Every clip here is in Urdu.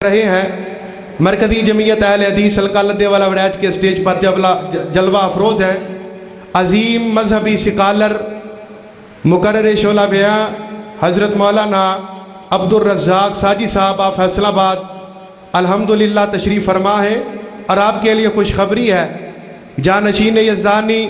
رہے ہیں مرکزی جمعیت اہل حدیث حلقہ لدے والا وڑیچ کے سٹیج پر جلوہ افروز ہے عظیم مذہبی سکالر مقرر شعلہ بیاں حضرت مولانا عبدالرزاق ساجی صاحب آپ فیصل آباد الحمدللہ تشریف فرما ہے اور آپ کے لیے خوشخبری ہے جانشین یزدانی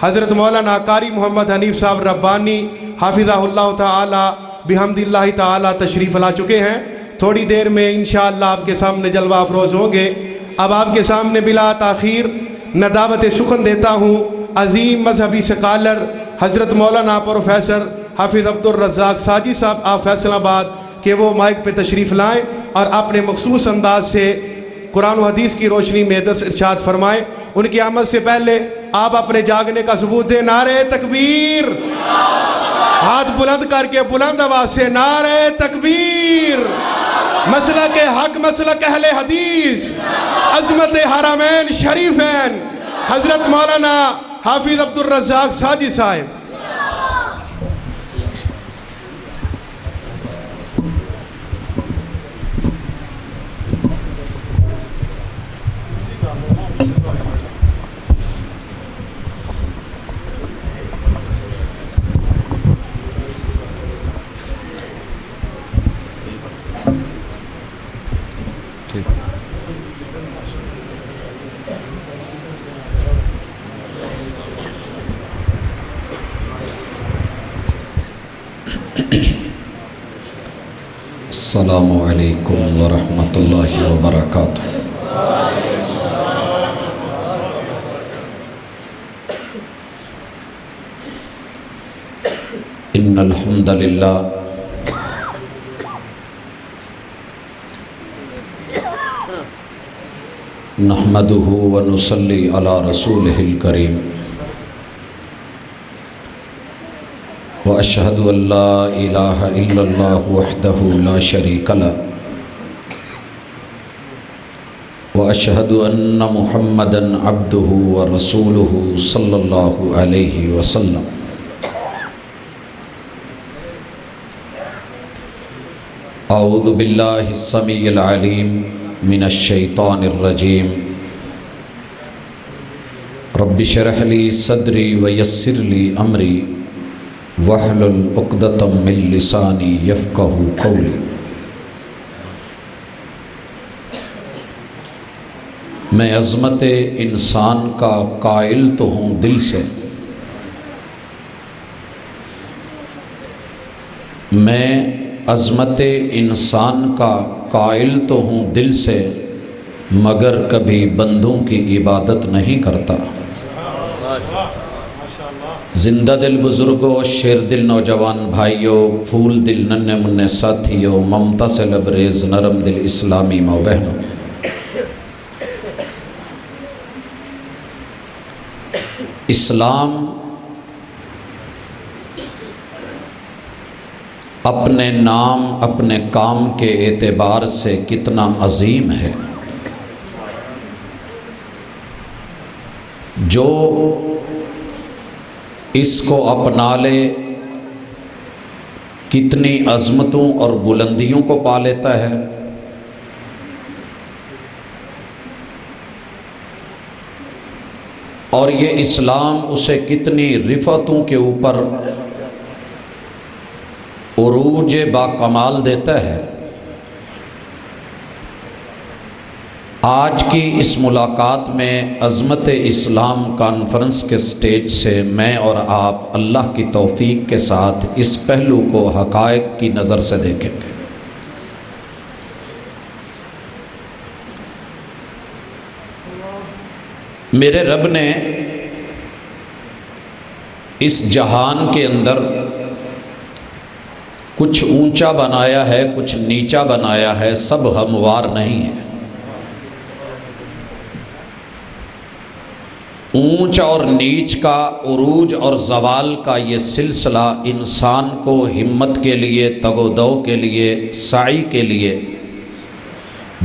حضرت مولانا قاری محمد حنیف صاحب ربانی حافظہ اللہ تعالی بحمد اللہ تعالی تشریف لا چکے ہیں۔ تھوڑی دیر میں انشاءاللہ آپ کے سامنے جلوہ افروز ہوں گے۔ اب آپ کے سامنے بلا تاخیر میں دعوت سخن دیتا ہوں عظیم مذہبی سکالر حضرت مولانا پروفیسر حافظ عبدالرزاق ساجی صاحب آپ فیصل آباد کہ وہ مائک پہ تشریف لائیں اور اپنے مخصوص انداز سے قرآن و حدیث کی روشنی میں درس ارشاد فرمائیں۔ ان کی آمد سے پہلے آپ اپنے جاگنے کا ثبوت دیں۔ نعرہ تکبیر، ہاتھ بلند کر کے بلند آواز سے نعرہ تکبیر۔ مسلک حق، مسلک اہل حدیث، عظمت حرمین شریفین حضرت مولانا حافظ عبدالرزاق ساجی صاحب۔ السلام علیکم ورحمۃ اللہ وبرکاتہ۔ ان الحمد للہ نحمده ونصلی علی رسولہ الکریم وَأَشْهَدُ أَن لَّا إِلَٰهَ إِلَّا اللَّهُ وَحْدَهُ لَا شَرِيكَ لَهُ وَأَشْهَدُ أَنَّ مُحَمَّدًا عَبْدُهُ وَرَسُولُهُ صلی اللہ علیہ وسلم۔ اعوذ باللہ السمیع العلیم من الشیطان الرجیم۔ رب اشرح لی صدری ویسر لی امری وَاحْلُلْ عُقْدَةً مِّن لِّسَانِي يَفْقَهُ قَوْلِي۔ میں عظمت انسان کا قائل تو ہوں دل سے، میں عظمت انسان کا قائل تو ہوں دل سے، مگر کبھی بندوں کی عبادت نہیں کرتا۔ زندہ دل بزرگوں، شیر دل نوجوان بھائیوں، پھول دل ننھے منھے ساتھیوں، ممتا سے لبریز نرم دل اسلامی ماں بہنوں، اسلام اپنے نام اپنے کام کے اعتبار سے کتنا عظیم ہے۔ جو اس کو اپنا لے کتنی عظمتوں اور بلندیوں کو پا لیتا ہے۔ اور یہ اسلام اسے کتنی رفعتوں کے اوپر عروج باکمال دیتا ہے۔ آج کی اس ملاقات میں عظمت اسلام کانفرنس کے سٹیج سے میں اور آپ اللہ کی توفیق کے ساتھ اس پہلو کو حقائق کی نظر سے دیکھیں گے۔ میرے رب نے اس جہان کے اندر کچھ اونچا بنایا ہے، کچھ نیچا بنایا ہے، سب ہموار نہیں ہے۔ اونچ اور نیچ کا، عروج اور زوال کا یہ سلسلہ انسان کو ہمت کے لیے، تگ و دو کے لیے، سعی کے لیے،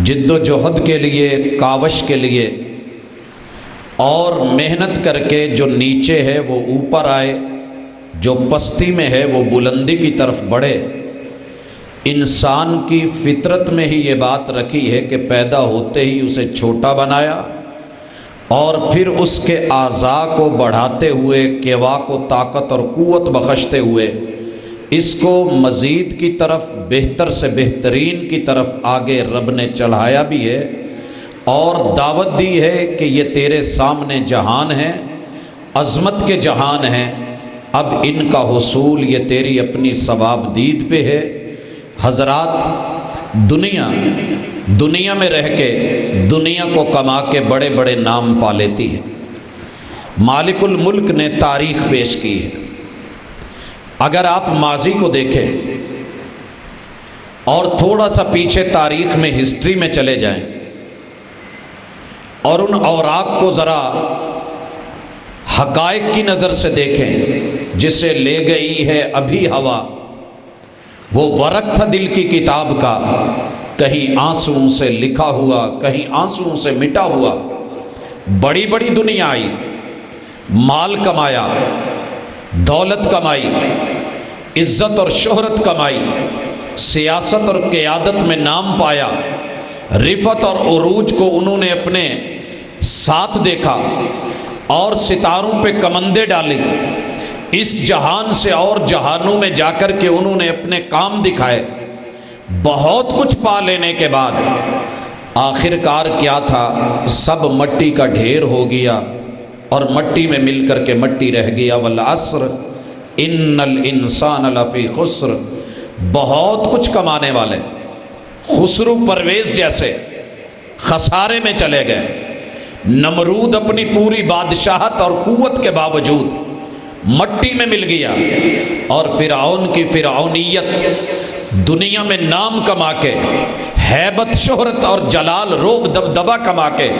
جد و جہد کے لیے، کاوش کے لیے اور محنت کر کے جو نیچے ہے وہ اوپر آئے، جو پستی میں ہے وہ بلندی کی طرف بڑھے، انسان کی فطرت میں ہی یہ بات رکھی ہے کہ پیدا ہوتے ہی اسے چھوٹا بنایا اور پھر اس کے اعضاء کو بڑھاتے ہوئے، کیوا کو طاقت اور قوت بخشتے ہوئے اس کو مزید کی طرف، بہتر سے بہترین کی طرف آگے رب نے چڑھایا بھی ہے اور دعوت دی ہے کہ یہ تیرے سامنے جہان ہیں، عظمت کے جہان ہیں، اب ان کا حصول یہ تیری اپنی ثواب دید پہ ہے۔ حضرات، دنیا میں رہ کے دنیا کو کما کے بڑے بڑے نام پا لیتی ہے۔ مالک الملک نے تاریخ پیش کی ہے۔ اگر آپ ماضی کو دیکھیں اور تھوڑا سا پیچھے تاریخ میں، ہسٹری میں چلے جائیں اور ان اوراق کو ذرا حقائق کی نظر سے دیکھیں، جسے لے گئی ہے ابھی ہوا، وہ ورق تھا دل کی کتاب کا، کہیں آنسوؤں سے لکھا ہوا، کہیں آنسوؤں سے مٹا ہوا۔ بڑی بڑی دنیا آئی، مال کمایا، دولت کمائی، عزت اور شہرت کمائی، سیاست اور قیادت میں نام پایا، رفعت اور عروج کو انہوں نے اپنے ساتھ دیکھا اور ستاروں پہ کمندیں ڈالی۔ اس جہان سے اور جہانوں میں جا کر کے انہوں نے اپنے کام دکھائے۔ بہت کچھ پا لینے کے بعد آخر کار کیا تھا؟ سب مٹی کا ڈھیر ہو گیا اور مٹی میں مل کر کے مٹی رہ گیا۔ والعصر ان الانسان لفی خسر۔ بہت کچھ کمانے والے خسرو پرویز جیسے خسارے میں چلے گئے۔ نمرود اپنی پوری بادشاہت اور قوت کے باوجود مٹی میں مل گیا، اور فرعون کی فرعونیت دنیا میں نام کما کے، ہیبت، شہرت اور جلال، روب، دبدبا کما کے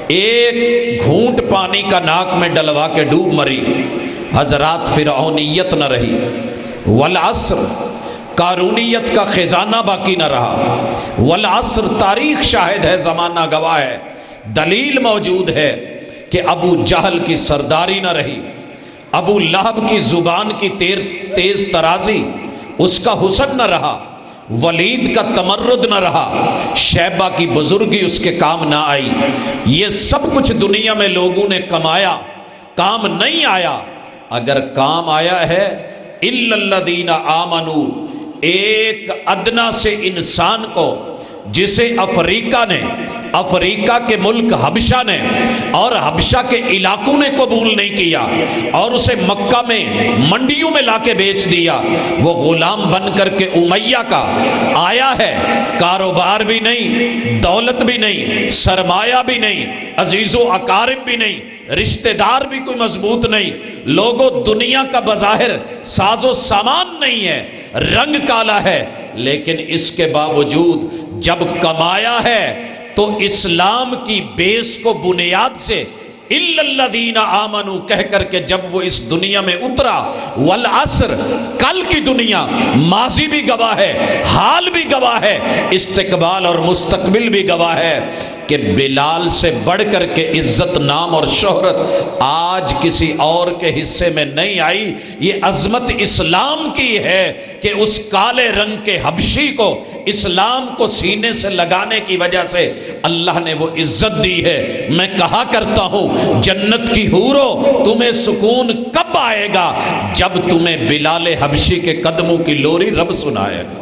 ایک گھونٹ پانی کا ناک میں ڈلوا کے ڈوب مری۔ حضرات، فرعونیت نہ رہی۔ والعصر، قارونیت کا خزانہ باقی نہ رہا۔ والعصر، تاریخ شاہد ہے، زمانہ گواہ ہے، دلیل موجود ہے کہ ابو جہل کی سرداری نہ رہی، ابو لہب کی زبان کی تیز ترازی، اس کا حسن نہ رہا، ولید کا تمرد نہ رہا، شیبہ کی بزرگی اس کے کام نہ آئی۔ یہ سب کچھ دنیا میں لوگوں نے کمایا، کام نہیں آیا۔ اگر کام آیا ہے الا الذین آمنوا، ایک ادنا سے انسان کو جسے افریقہ کے ملک حبشہ نے اور حبشہ کے علاقوں نے قبول نہیں کیا اور اسے مکہ میں منڈیوں میں لا کے بیچ دیا، وہ غلام بن کر کے امیہ کا آیا ہے۔ کاروبار بھی نہیں، دولت بھی نہیں، سرمایہ بھی نہیں، عزیز و اقارب بھی نہیں، رشتہ دار بھی کوئی مضبوط نہیں۔ لوگوں، دنیا کا بظاہر ساز و سامان نہیں ہے، رنگ کالا ہے، لیکن اس کے باوجود جب کمایا ہے تو اسلام کی بیس کو بنیاد سے الا الذین آمنوا کہہ کر کے جب وہ اس دنیا میں اترا، والعصر، کل کی دنیا، ماضی بھی گواہ ہے، حال بھی گواہ ہے، استقبال اور مستقبل بھی گواہ ہے کہ بلال سے بڑھ کر کے عزت، نام اور شہرت آج کسی اور کے حصے میں نہیں آئی۔ یہ عظمت اسلام کی ہے کہ اس کالے رنگ کے حبشی کو اسلام کو سینے سے لگانے کی وجہ سے اللہ نے وہ عزت دی ہے۔ میں کہا کرتا ہوں، جنت کی حورو، تمہیں سکون کب آئے گا؟ جب تمہیں بلال حبشی کے قدموں کی لوری رب سنائے گا۔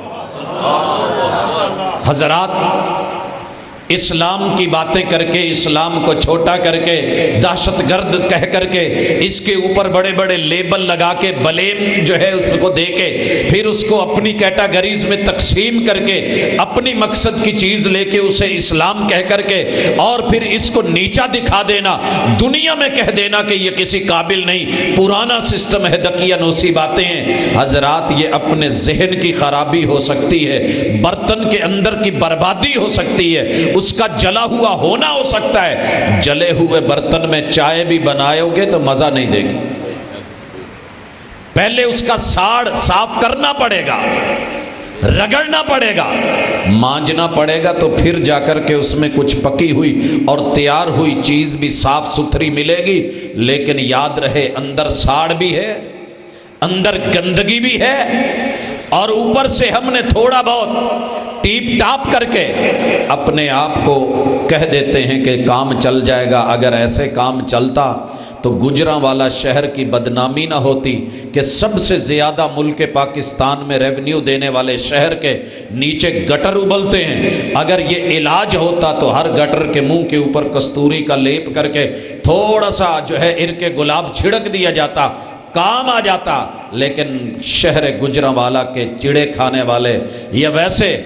حضرات، اسلام کی باتیں کر کے، اسلام کو چھوٹا کر کے، دہشت گرد کہہ کر کے، اس کے اوپر بڑے بڑے لیبل لگا کے، بلیم جو ہے اس کو دے کے، پھر اس کو اپنی کیٹاگریز میں تقسیم کر کے، اپنی مقصد کی چیز لے کے اسے اسلام کہہ کر کے، اور پھر اس کو نیچا دکھا دینا، دنیا میں کہہ دینا کہ یہ کسی قابل نہیں، پرانا سسٹم ہے، دقیانوسی باتیں ہیں۔ حضرات، یہ اپنے ذہن کی خرابی ہو سکتی ہے، برتن کے اندر کی بربادی ہو سکتی ہے، اس کا جلا ہوا ہونا ہو سکتا ہے۔ جلے ہوئے برتن میں چائے بھی بنائے گے تو مزہ نہیں دے گی، پہلے اس کا ساڑ صاف کرنا پڑے گا، رگڑنا پڑے گا، مانجنا پڑے گا، تو پھر جا کر کے اس میں کچھ پکی ہوئی اور تیار ہوئی چیز بھی صاف ستھری ملے گی۔ لیکن یاد رہے، اندر ساڑ بھی ہے، اندر گندگی بھی ہے، اور اوپر سے ہم نے تھوڑا بہت ٹیپ ٹاپ کر کے اپنے آپ کو کہہ دیتے ہیں کہ کام چل جائے گا۔ اگر ایسے کام چلتا تو گجرانوالہ شہر کی بدنامی نہ ہوتی کہ سب سے زیادہ ملک پاکستان میں ریونیو دینے والے شہر کے نیچے گٹر ابلتے ہیں۔ اگر یہ علاج ہوتا تو ہر گٹر کے منہ کے اوپر کستوری کا لیپ کر کے تھوڑا سا جو ہے عرق گلاب چھڑک دیا جاتا، کام آ جاتا۔ لیکن شہر گجرانوالہ کے چڑے کھانے والے یا ویسے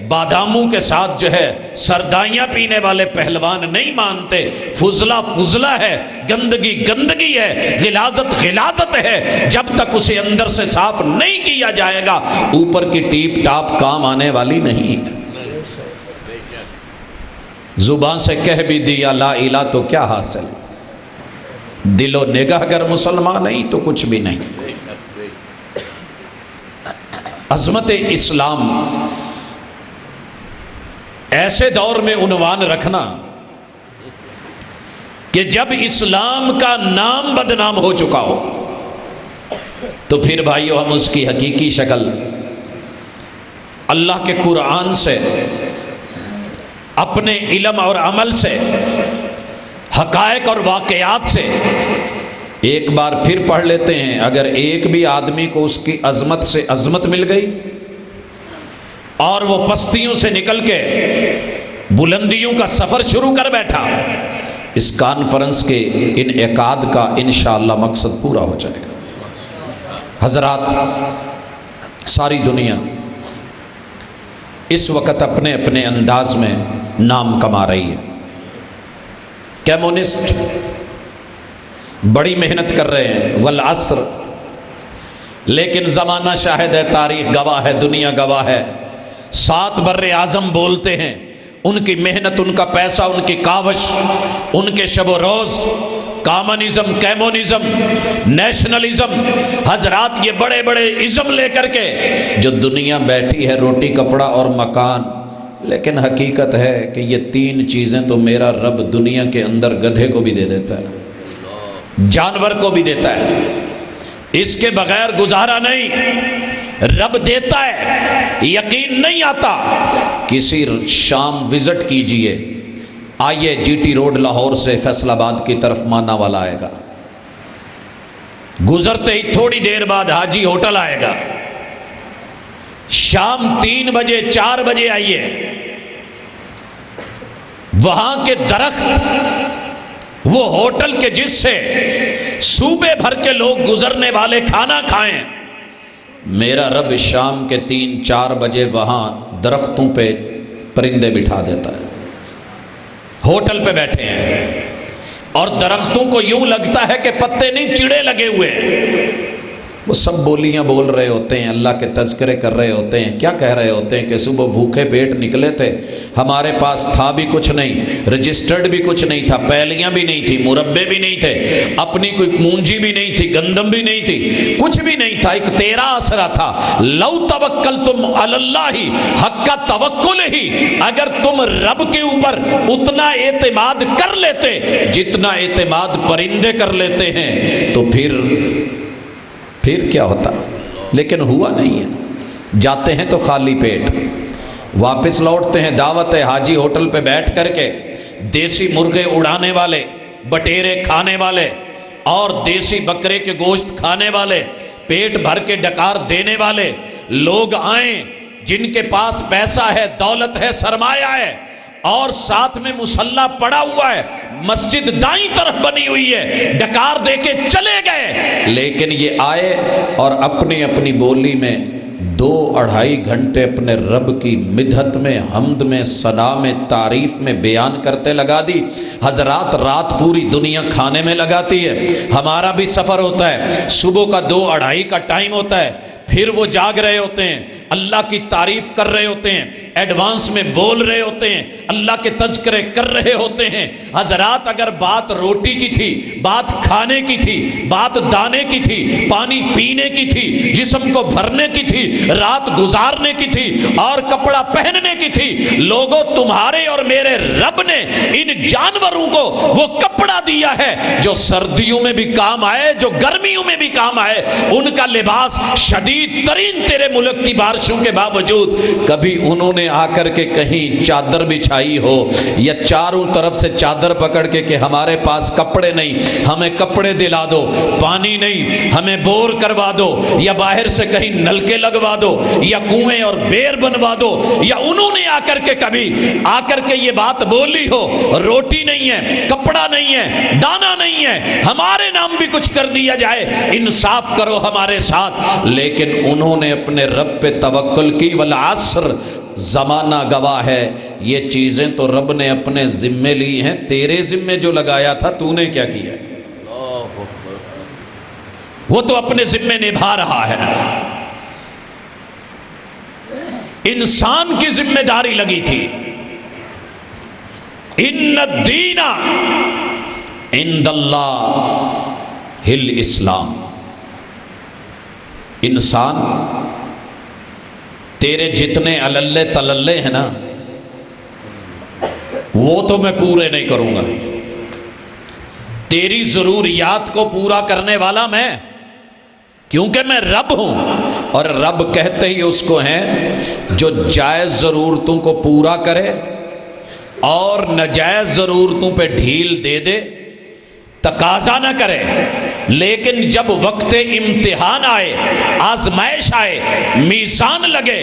باداموں کے ساتھ جو ہے سردائیاں پینے والے پہلوان نہیں مانتے۔ فضلہ فضلہ ہے، گندگی گندگی ہے، غلاظت غلاظت ہے۔ جب تک اسے اندر سے صاف نہیں کیا جائے گا اوپر کی ٹیپ ٹاپ کام آنے والی نہیں ہے۔ زبان سے کہہ بھی دیا لا الہ تو کیا حاصل، دل و نگاہ اگر مسلمان نہیں تو کچھ بھی نہیں۔ عظمت اسلام ایسے دور میں عنوان رکھنا کہ جب اسلام کا نام بدنام ہو چکا ہو تو پھر بھائیو ہم اس کی حقیقی شکل اللہ کے قرآن سے، اپنے علم اور عمل سے، حقائق اور واقعات سے ایک بار پھر پڑھ لیتے ہیں۔ اگر ایک بھی آدمی کو اس کی عظمت سے عظمت مل گئی اور وہ پستیوں سے نکل کے بلندیوں کا سفر شروع کر بیٹھا، اس کانفرنس کے انعقاد کا انشاءاللہ مقصد پورا ہو جائے گا۔ حضرات، ساری دنیا اس وقت اپنے اپنے انداز میں نام کما رہی ہے۔ کمیونسٹ بڑی محنت کر رہے ہیں، والعصر، لیکن زمانہ شاہد ہے، تاریخ گواہ ہے، دنیا گواہ ہے۔ 7 بر اعظم بولتے ہیں، ان کی محنت، ان کا پیسہ، ان کی کاوش، ان کے شب و روز، کامنزم، کیمونزم، نیشنلزم، حضرات یہ بڑے بڑے ازم لے کر کے جو دنیا بیٹھی ہے، روٹی کپڑا اور مکان۔ لیکن حقیقت ہے کہ یہ 3 چیزیں تو میرا رب دنیا کے اندر گدھے کو بھی دے دیتا ہے، جانور کو بھی دیتا ہے، اس کے بغیر گزارا نہیں۔ رب دیتا ہے، یقین نہیں آتا؟ کسی شام وزٹ کیجئے، آئیے جی ٹی روڈ لاہور سے فیصل آباد کی طرف مانا والا آئے گا، گزرتے ہی تھوڑی دیر بعد حاجی ہوٹل آئے گا۔ شام 3 بجے 4 بجے آئیے، وہاں کے درخت وہ ہوٹل کے جس سے صوبے بھر کے لوگ گزرنے والے کھانا کھائیں، میرا رب شام کے 3-4 بجے وہاں درختوں پہ پرندے بٹھا دیتا ہے۔ ہوٹل پہ بیٹھے ہیں اور درختوں کو یوں لگتا ہے کہ پتے نہیں، چڑے لگے ہوئے ہیں۔ وہ سب بولیاں بول رہے ہوتے ہیں، اللہ کے تذکرے کر رہے ہوتے ہیں۔ کیا کہہ رہے ہوتے ہیں کہ صبح بھوکے پیٹ نکلے تھے، ہمارے پاس تھا بھی کچھ نہیں، رجسٹرڈ بھی کچھ نہیں تھا، پیلیاں بھی نہیں تھی، مربے بھی نہیں تھے، اپنی کوئی مونجی بھی نہیں تھی، گندم بھی نہیں تھی، کچھ بھی نہیں تھا، ایک تیرا آسرا تھا۔ لو توکلتم علی اللہ حق توکل ہی، اگر تم رب کے اوپر اتنا اعتماد کر لیتے جتنا اعتماد پرندے کر لیتے ہیں تو پھر کیا ہوتا؟ لیکن ہوا نہیں ہے۔ جاتے ہیں تو خالی پیٹ، واپس لوٹتے ہیں دعوت حاجی ہوٹل پہ بیٹھ کر کے، دیسی مرغے اڑانے والے، بٹیرے کھانے والے اور دیسی بکرے کے گوشت کھانے والے، پیٹ بھر کے ڈکار دینے والے لوگ آئیں جن کے پاس پیسہ ہے، دولت ہے، سرمایہ ہے، اور ساتھ میں مصلی پڑا ہوا ہے، مسجد دائیں طرف بنی ہوئی ہے، ڈکار دے کے چلے گئے۔ لیکن یہ آئے اور اپنی اپنی بولی میں 2-2.5 گھنٹے اپنے رب کی مدحت میں، حمد میں، ثنا میں، تعریف میں بیان کرتے لگا دی۔ حضرات، رات پوری دنیا کھانے میں لگاتی ہے، ہمارا بھی سفر ہوتا ہے، صبح کا 2-2.5 کا ٹائم ہوتا ہے، پھر وہ جاگ رہے ہوتے ہیں، اللہ کی تعریف کر رہے ہوتے ہیں، ایڈوانس میں بول رہے ہوتے ہیں، اللہ کے تذکرے کر رہے ہوتے ہیں۔ حضرات اگر بات روٹی کی تھی، بات کھانے کی تھی، بات دانے کی تھی، پانی پینے کی تھی، جسم کو بھرنے کی تھی، رات گزارنے کی تھی اور کپڑا پہننے کی تھی، لوگوں تمہارے اور میرے رب نے ان جانوروں کو وہ کپڑا دیا ہے جو سردیوں میں بھی کام آئے، جو گرمیوں میں بھی کام آئے۔ ان کا لباس شدید ترین تیرے ملک کی بارشوں کے باوجود کبھی انہوں نے آ کر کے کہیں چادر بچھائی ہو یا چاروں طرف سے چادر پکڑ کے کہ ہمارے پاس کپڑے نہیں، ہمیں کپڑے دلا دو، پانی نہیں، ہمیں بور کروا دو، یا باہر سے کہیں نلکے لگوا دو، یا کنویں اور بیر بنوا دو، یا انہوں نے آ کر کے کبھی آ کر کے یہ بات بولی ہو روٹی نہیں ہے، کپڑا نہیں ہے، دانا نہیں ہے، ہمارے نام بھی کچھ کر دیا جائے، انصاف کرو ہمارے ساتھ۔ لیکن انہوں نے اپنے رب پہ توکل کی، والعصر، زمانہ گواہ ہے، یہ چیزیں تو رب نے اپنے ذمے لی ہیں، تیرے ذمے جو لگایا تھا تو نے کیا کیا ہے؟ وہ تو اپنے ذمے نبھا رہا ہے۔ انسان کی ذمہ داری لگی تھی۔ ان الدین عند اللہ الاسلام، انسان تیرے جتنے عللے تللے ہیں نا وہ تو میں پورے نہیں کروں گا، تیری ضروریات کو پورا کرنے والا میں، کیونکہ میں رب ہوں، اور رب کہتے ہی اس کو ہیں جو جائز ضرورتوں کو پورا کرے اور ناجائز ضرورتوں پہ ڈھیل دے دے، تقاضا نہ کرے، لیکن جب وقت امتحان آئے، آزمائش آئے، میزان لگے،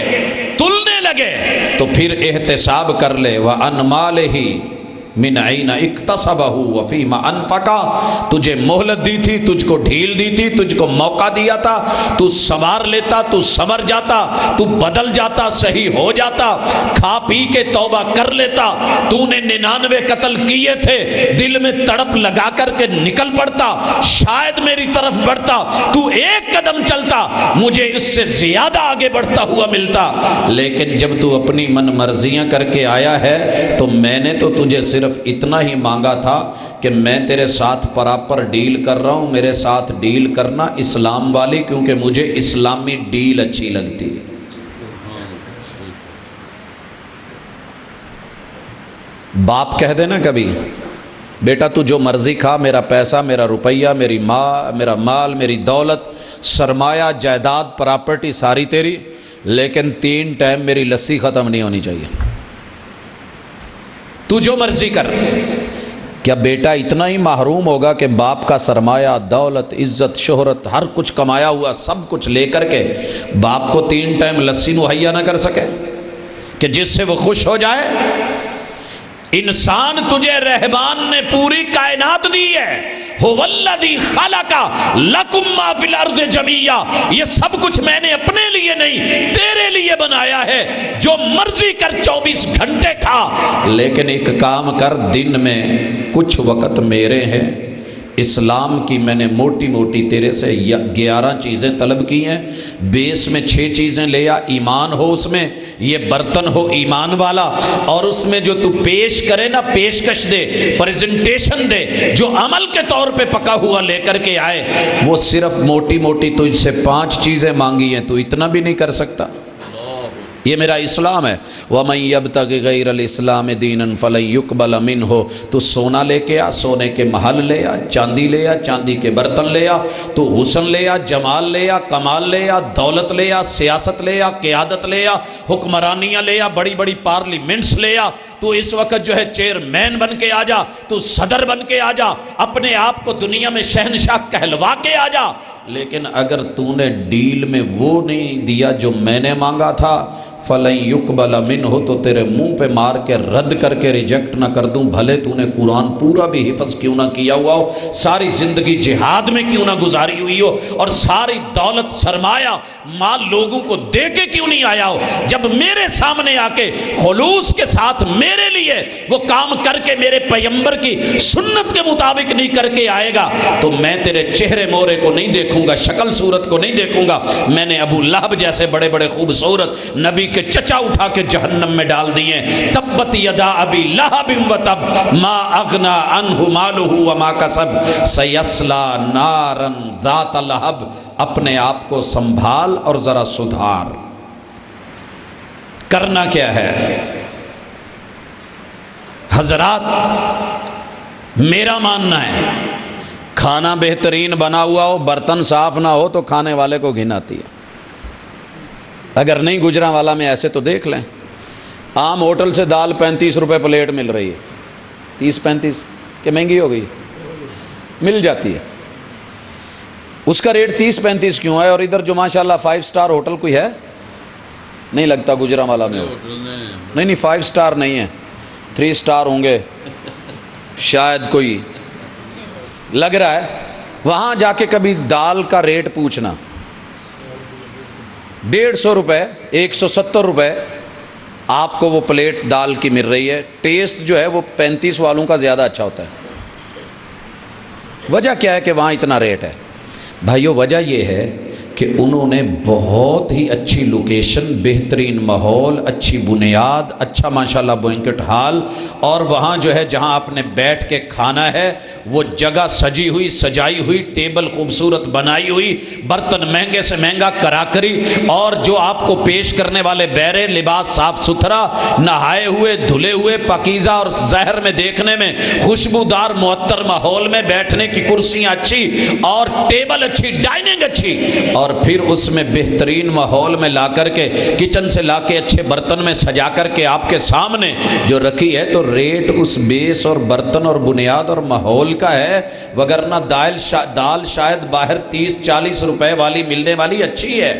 تلنے لگے، تو پھر احتساب کر لے۔ وَأَنْ مَالِهِ من عین اکتسبہ وفیما انفقا، تجھے مہلت دی تھی، تجھ کو ڈھیل دی تھی، تجھ کو موقع دیا تھا، تو سنوار لیتا، تو سنور جاتا، تو بدل جاتا، صحیح ہو جاتا، کھا پی کے توبہ کر لیتا، تو نے 99 قتل کیے تھے، دل میں تڑپ لگا کر کے نکل پڑتا، شاید میری طرف بڑھتا، تو ایک قدم چلتا، مجھے اس سے زیادہ آگے بڑھتا ہوا ملتا۔ لیکن جب تو اپنی من مرضیاں کر کے آیا ہے تو میں نے تو تجھے صرف اتنا ہی مانگا تھا کہ میں تیرے ساتھ پراپر ڈیل کر رہا ہوں، میرے ساتھ ڈیل کرنا اسلام والی، کیونکہ مجھے اسلامی ڈیل اچھی لگتی ہے۔ باپ کہہ دے نا کبھی بیٹا تو جو مرضی کھا، میرا پیسہ، میرا روپیہ، میرا مال، میری دولت، سرمایہ، جائیداد، پراپرٹی ساری تیری، لیکن 3 ٹائم میری لسی ختم نہیں ہونی چاہیے، تو جو مرضی کر۔ کیا بیٹا اتنا ہی محروم ہوگا کہ باپ کا سرمایہ، دولت، عزت، شہرت، ہر کچھ کمایا ہوا سب کچھ لے کر کے باپ کو 3 ٹائم لسی مہیا نہ کر سکے کہ جس سے وہ خوش ہو جائے؟ انسان تجھے رہبان نے پوری کائنات دی ہے، هو الذی خلق لکم ما فی الارض جمیعا، یہ سب کچھ میں نے اپنے لیے نہیں تیرے لیے بنایا ہے، جو مرضی کر 24 گھنٹے کھا، لیکن ایک کام کر، دن میں کچھ وقت میرے ہیں۔ اسلام کی میں نے موٹی موٹی تیرے سے 11 چیزیں طلب کی ہیں، بیس میں 6 چیزیں لے آ، ایمان ہو اس میں، یہ برتن ہو ایمان والا، اور اس میں جو تو پیش کرے نا، پیشکش دے، پریزنٹیشن دے، جو عمل کے طور پہ پکا ہوا لے کر کے آئے، وہ صرف موٹی موٹی تجھ سے 5 چیزیں مانگی ہیں، تو اتنا بھی نہیں کر سکتا؟ یہ میرا اسلام ہے۔ وَمَن يَبْتَغِ غَيْرَ الْإِسْلَامِ دِينًا فَلَن يُقْبَلَ مِنْهُ، تو سونا لے کے آ، سونے کے محل لے آ، چاندی لے آ، چاندی کے برتن لے آ، تو حسن لے آ، جمال لے آ، کمال لے آ، دولت لے آ، سیاست لے آ، قیادت لے آ، حکمرانیاں لے آ، بڑی بڑی پارلیمنٹس لے آ، تو اس وقت جو ہے چیئرمین بن کے آ جا، تو صدر بن کے آ جا، اپنے آپ کو دنیا میں شہنشاہ کہلوا کے آ جا، لیکن اگر تو نے ڈیل میں وہ نہیں دیا جو میں نے مانگا تھا، فَلَن يُقْبَلَ مِنْهُ، تو تیرے منہ پہ مار کے رد کر کے ریجیکٹ نہ کر دوں، بھلے تو نے قرآن پورا بھی حفظ کیوں نہ کیا ہوا ہو، ساری زندگی جہاد میں کیوں نہ گزاری ہوئی ہو، اور ساری دولت، سرمایہ، مال لوگوں کو دے کے کیوں نہیں آیا ہو، جب میرے سامنے آ کے خلوص کے ساتھ میرے لیے وہ کام کر کے میرے پیغمبر کی سنت کے مطابق نہیں کر کے آئے گا، تو میں تیرے چہرے مورے کو نہیں دیکھوں گا، شکل صورت کو نہیں دیکھوں گا۔ میں نے ابو لہب جیسے بڑے بڑے خوبصورت نبی کے کے چچا اٹھا کے جہنم میں ڈال دیے. تبت یدا ابی لہب و تب ما اغنا عنہ مالہ وما کسب سیصلی نارا ذات لہب. اپنے آپ کو سنبھال اور ذرا سدھار. کرنا کیا ہے حضرات؟ میرا ماننا ہے کھانا بہترین بنا ہوا ہو، برتن صاف نہ ہو تو کھانے والے کو گھن آتی ہے. اگر نہیں گجرانوالا میں ایسے تو دیکھ لیں، عام ہوٹل سے دال 35 روپے پلیٹ مل رہی ہے. 30-35 کہ مہنگی ہو گئی؟ مل جاتی ہے. اس کا ریٹ 30-35 کیوں ہے؟ اور ادھر جو ماشاءاللہ 5 سٹار ہوٹل کوئی ہے نہیں لگتا گجرانوالا میں. نہیں 5 سٹار نہیں ہے، 3 سٹار ہوں گے شاید، کوئی لگ رہا ہے. وہاں جا کے کبھی دال کا ریٹ پوچھنا، 150 روپے 170 روپے آپ کو وہ پلیٹ دال کی مل رہی ہے. ٹیسٹ جو ہے وہ 35 والوں کا زیادہ اچھا ہوتا ہے. وجہ کیا ہے کہ وہاں اتنا ریٹ ہے؟ بھائیو وجہ یہ ہے کہ انہوں نے بہت ہی اچھی لوکیشن، بہترین ماحول، اچھی بنیاد، اچھا ماشاءاللہ بینکٹ ہال، اور وہاں جو ہے جہاں آپ نے بیٹھ کے کھانا ہے وہ جگہ سجی ہوئی، سجائی ہوئی، ٹیبل خوبصورت بنائی ہوئی، برتن مہنگے سے مہنگا کراکری، اور جو آپ کو پیش کرنے والے بیرے، لباس صاف ستھرا، نہائے ہوئے دھلے ہوئے، پاکیزہ اور ظاہر میں دیکھنے میں خوشبودار معطر ماحول میں، بیٹھنے کی کرسیاں اچھی اور ٹیبل اچھی، ڈائننگ اچھی، اور پھر اس میں بہترین ماحول میں لا کر کے، کچن سے لا کے اچھے برتن میں سجا کر کے آپ کے سامنے جو رکھی ہے، تو ریٹ اس بیس اور برتن اور بنیاد اور ماحول کا ہے. وگرنہ دال شاید باہر 30-40 روپے والی ملنے والی اچھی ہے،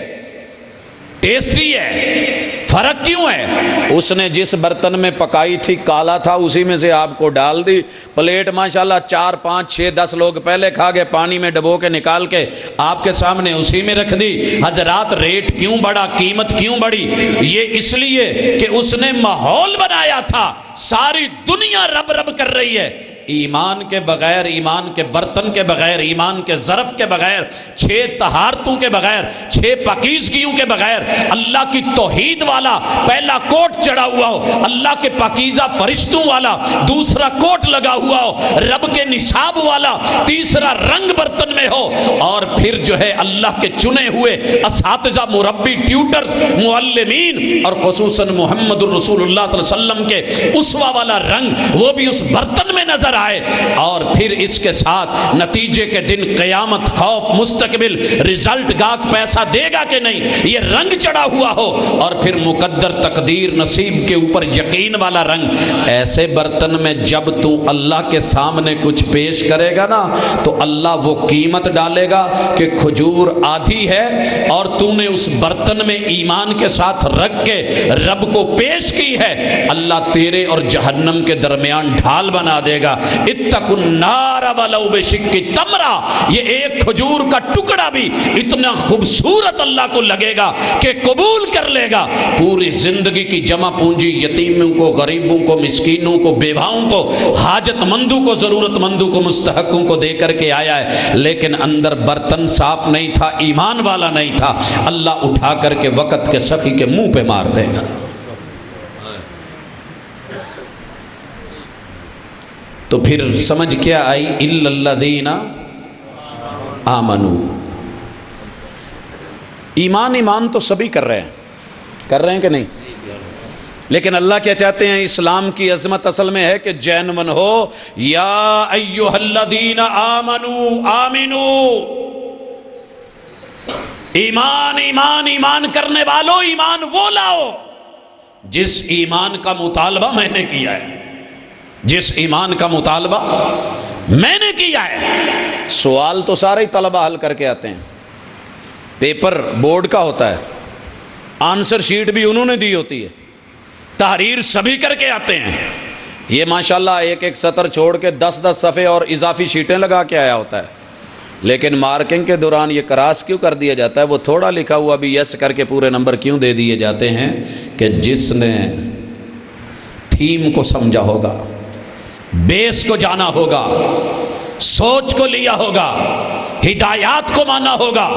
ٹیسٹی ہے. فرق کیوں ہے؟ اس نے جس برتن میں پکائی تھی کالا تھا، اسی میں سے آپ کو ڈال دی. پلیٹ ماشاءاللہ 4 5 6 10 لوگ پہلے کھا گئے، پانی میں ڈبو کے نکال کے آپ کے سامنے اسی میں رکھ دی. حضرات ریٹ کیوں بڑھا، قیمت کیوں بڑھی؟ یہ اس لیے کہ اس نے ماحول بنایا تھا. ساری دنیا رب رب کر رہی ہے، ایمان کے بغیر، ایمان کے برتن کے بغیر، ایمان کے ظرف کے بغیر، 6 طہارتوں کے بغیر، 6 پاکیزگیوں کے بغیر، اللہ کی توحید والا پہلا کوٹ چڑھا ہوا ہو، اللہ کے پاکیزہ فرشتوں والا دوسرا کوٹ لگا ہوا ہو، رب کے نصاب والا تیسرا رنگ برتن میں ہو، اور پھر جو ہے اللہ کے چنے ہوئے اساتذہ، مربی، ٹیوٹرز، معلمین، اور خصوصاً محمد الرسول اللہ صلی اللہ علیہ وسلم کے اسوہ والا رنگ وہ بھی اس برتن میں نظر آئے. اور پھر اس کے ساتھ نتیجے کے دن قیامت، خوف، مستقبل، رزلٹ، گاہک پیسہ دے گا کہ نہیں، یہ رنگ چڑھا ہوا ہو، اور پھر مقدر تقدیر نصیب کے اوپر یقین والا رنگ. ایسے برتن میں جب تو اللہ کے سامنے کچھ پیش کرے گا نا تو اللہ وہ قیمت ڈالے گا کہ کھجور آدھی ہے اور تو نے اس برتن میں ایمان کے ساتھ رکھ کے رب کو پیش کی ہے، اللہ تیرے اور جہنم کے درمیان ڈھال بنا دے گا. اتقوا النار ولو بشق تمرہ. یہ ایک کھجور کا ٹکڑا بھی اتنا خوبصورت اللہ کو لگے گا کہ قبول کر لے گا. پوری زندگی کی جمع پونجی یتیموں کو، غریبوں کو، مسکینوں کو، بیواؤں کو، حاجت مندوں کو، ضرورت مندوں کو، مستحقوں کو دے کر کے آیا ہے، لیکن اندر برتن صاف نہیں تھا، ایمان والا نہیں تھا. اللہ اٹھا کر کے وقت کے سخی کے منہ پہ مار دے گا. تو پھر سمجھ کیا آئی؟ الا الذین آمنوا. ایمان تو سبھی کر رہے ہیں کہ نہیں؟ لیکن اللہ کیا چاہتے ہیں؟ اسلام کی عظمت اصل میں ہے کہ جینون ہو. یا ایھا الذین آمنوا آمنوا. ایمان کرنے والوں، ایمان وہ لاؤ جس ایمان کا مطالبہ میں نے کیا ہے، جس ایمان کا مطالبہ میں نے کیا ہے. سوال تو سارے طلبہ حل کر کے آتے ہیں، پیپر بورڈ کا ہوتا ہے، آنسر شیٹ بھی انہوں نے دی ہوتی ہے، تحریر سبھی کر کے آتے ہیں. یہ ماشاءاللہ ایک ایک سطر چھوڑ کے 10 صفحے اور اضافی شیٹیں لگا کے آیا ہوتا ہے. لیکن مارکنگ کے دوران یہ کراس کیوں کر دیا جاتا ہے؟ وہ تھوڑا لکھا ہوا بھی یس کر کے پورے نمبر کیوں دے دیے جاتے ہیں؟ کہ جس نے تھیم کو سمجھا ہوگا، بیس کو جانا ہوگا، سوچ کو لیا ہوگا، ہدایات کو مانا ہوگا،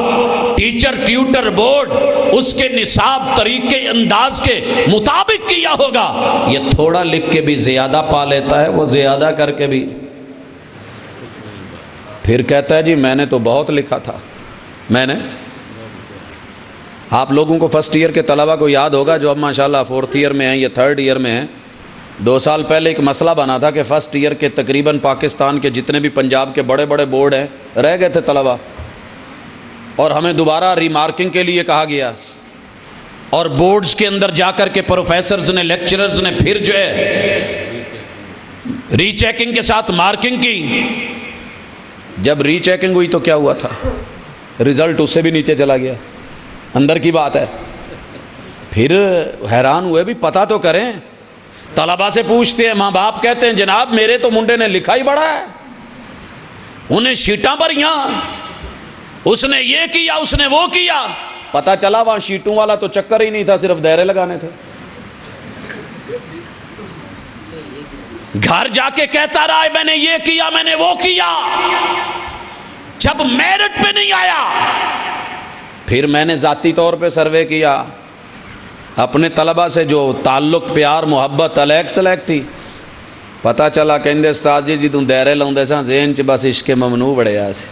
ٹیچر ٹیوٹر بورڈ اس کے نصاب طریقے انداز کے مطابق کیا ہوگا۔ یہ تھوڑا لکھ کے بھی زیادہ پا لیتا ہے، وہ زیادہ کر کے بھی پھر کہتا ہے جی میں نے تو بہت لکھا تھا۔ میں نے آپ لوگوں کو فرسٹ ایئر کے طلبہ کو یاد ہوگا جو اب ماشاءاللہ فورتھ ایئر میں ہیں یا تھرڈ ایئر میں ہیں، 2 سال پہلے ایک مسئلہ بنا تھا کہ فرسٹ ایئر کے تقریباً پاکستان کے جتنے بھی پنجاب کے بڑے بڑے بورڈ ہیں رہ گئے تھے طلبہ، اور ہمیں دوبارہ ری مارکنگ کے لیے کہا گیا، اور بورڈز کے اندر جا کر کے پروفیسرز نے لیکچررز نے پھر جو ہے ری چیکنگ کے ساتھ مارکنگ کی۔ جب ری چیکنگ ہوئی تو کیا ہوا تھا؟ رزلٹ اس سے بھی نیچے چلا گیا، اندر کی بات ہے۔ پھر حیران ہوئے بھی پتہ تو کریں، طلبہ سے پوچھتے ہیں، ماں باپ کہتے ہیں جناب میرے تو منڈے نے لکھا ہی بڑا ہے، انہیں شیٹاں بھریاں، اس نے یہ کیا اس نے وہ کیا۔ پتہ چلا وہاں شیٹوں والا تو چکر ہی نہیں تھا، صرف دائرے لگانے تھے۔ گھر جا کے کہتا رہا ہے میں نے یہ کیا میں نے وہ کیا، جب میرٹ پہ نہیں آیا۔ پھر میں نے ذاتی طور پہ سروے کیا اپنے طلبہ سے جو تعلق پیار محبت الیک سلیک تھی، پتہ چلا کہندے استاد جی توں دائرے لاؤندے ساں ذہن چ بس عشق ممنوع بڑھیا سی۔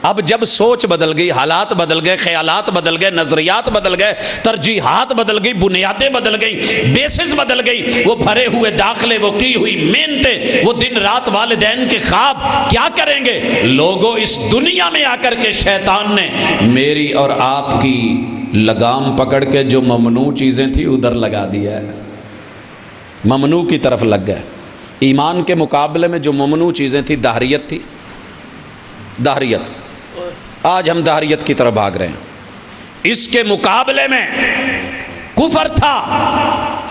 اب جب سوچ بدل گئی، حالات بدل گئے، خیالات بدل گئے، نظریات بدل گئے، ترجیحات بدل گئی، بنیادیں بدل گئی، بیسز بدل گئی، وہ بھرے ہوئے داخلے، وہ کی ہوئی محنتیں، وہ دن رات والدین کے خواب، کیا کریں گے لوگوں؟ اس دنیا میں آ کر کے شیطان نے میری اور آپ کی لگام پکڑ کے جو ممنوع چیزیں تھی ادھر لگا دیا ہے، ممنوع کی طرف لگ گئے۔ ایمان کے مقابلے میں جو ممنوع چیزیں تھی دہریت تھی، دہریت، آج ہم دہریت کی طرف بھاگ رہے ہیں۔ اس کے مقابلے میں کفر تھا،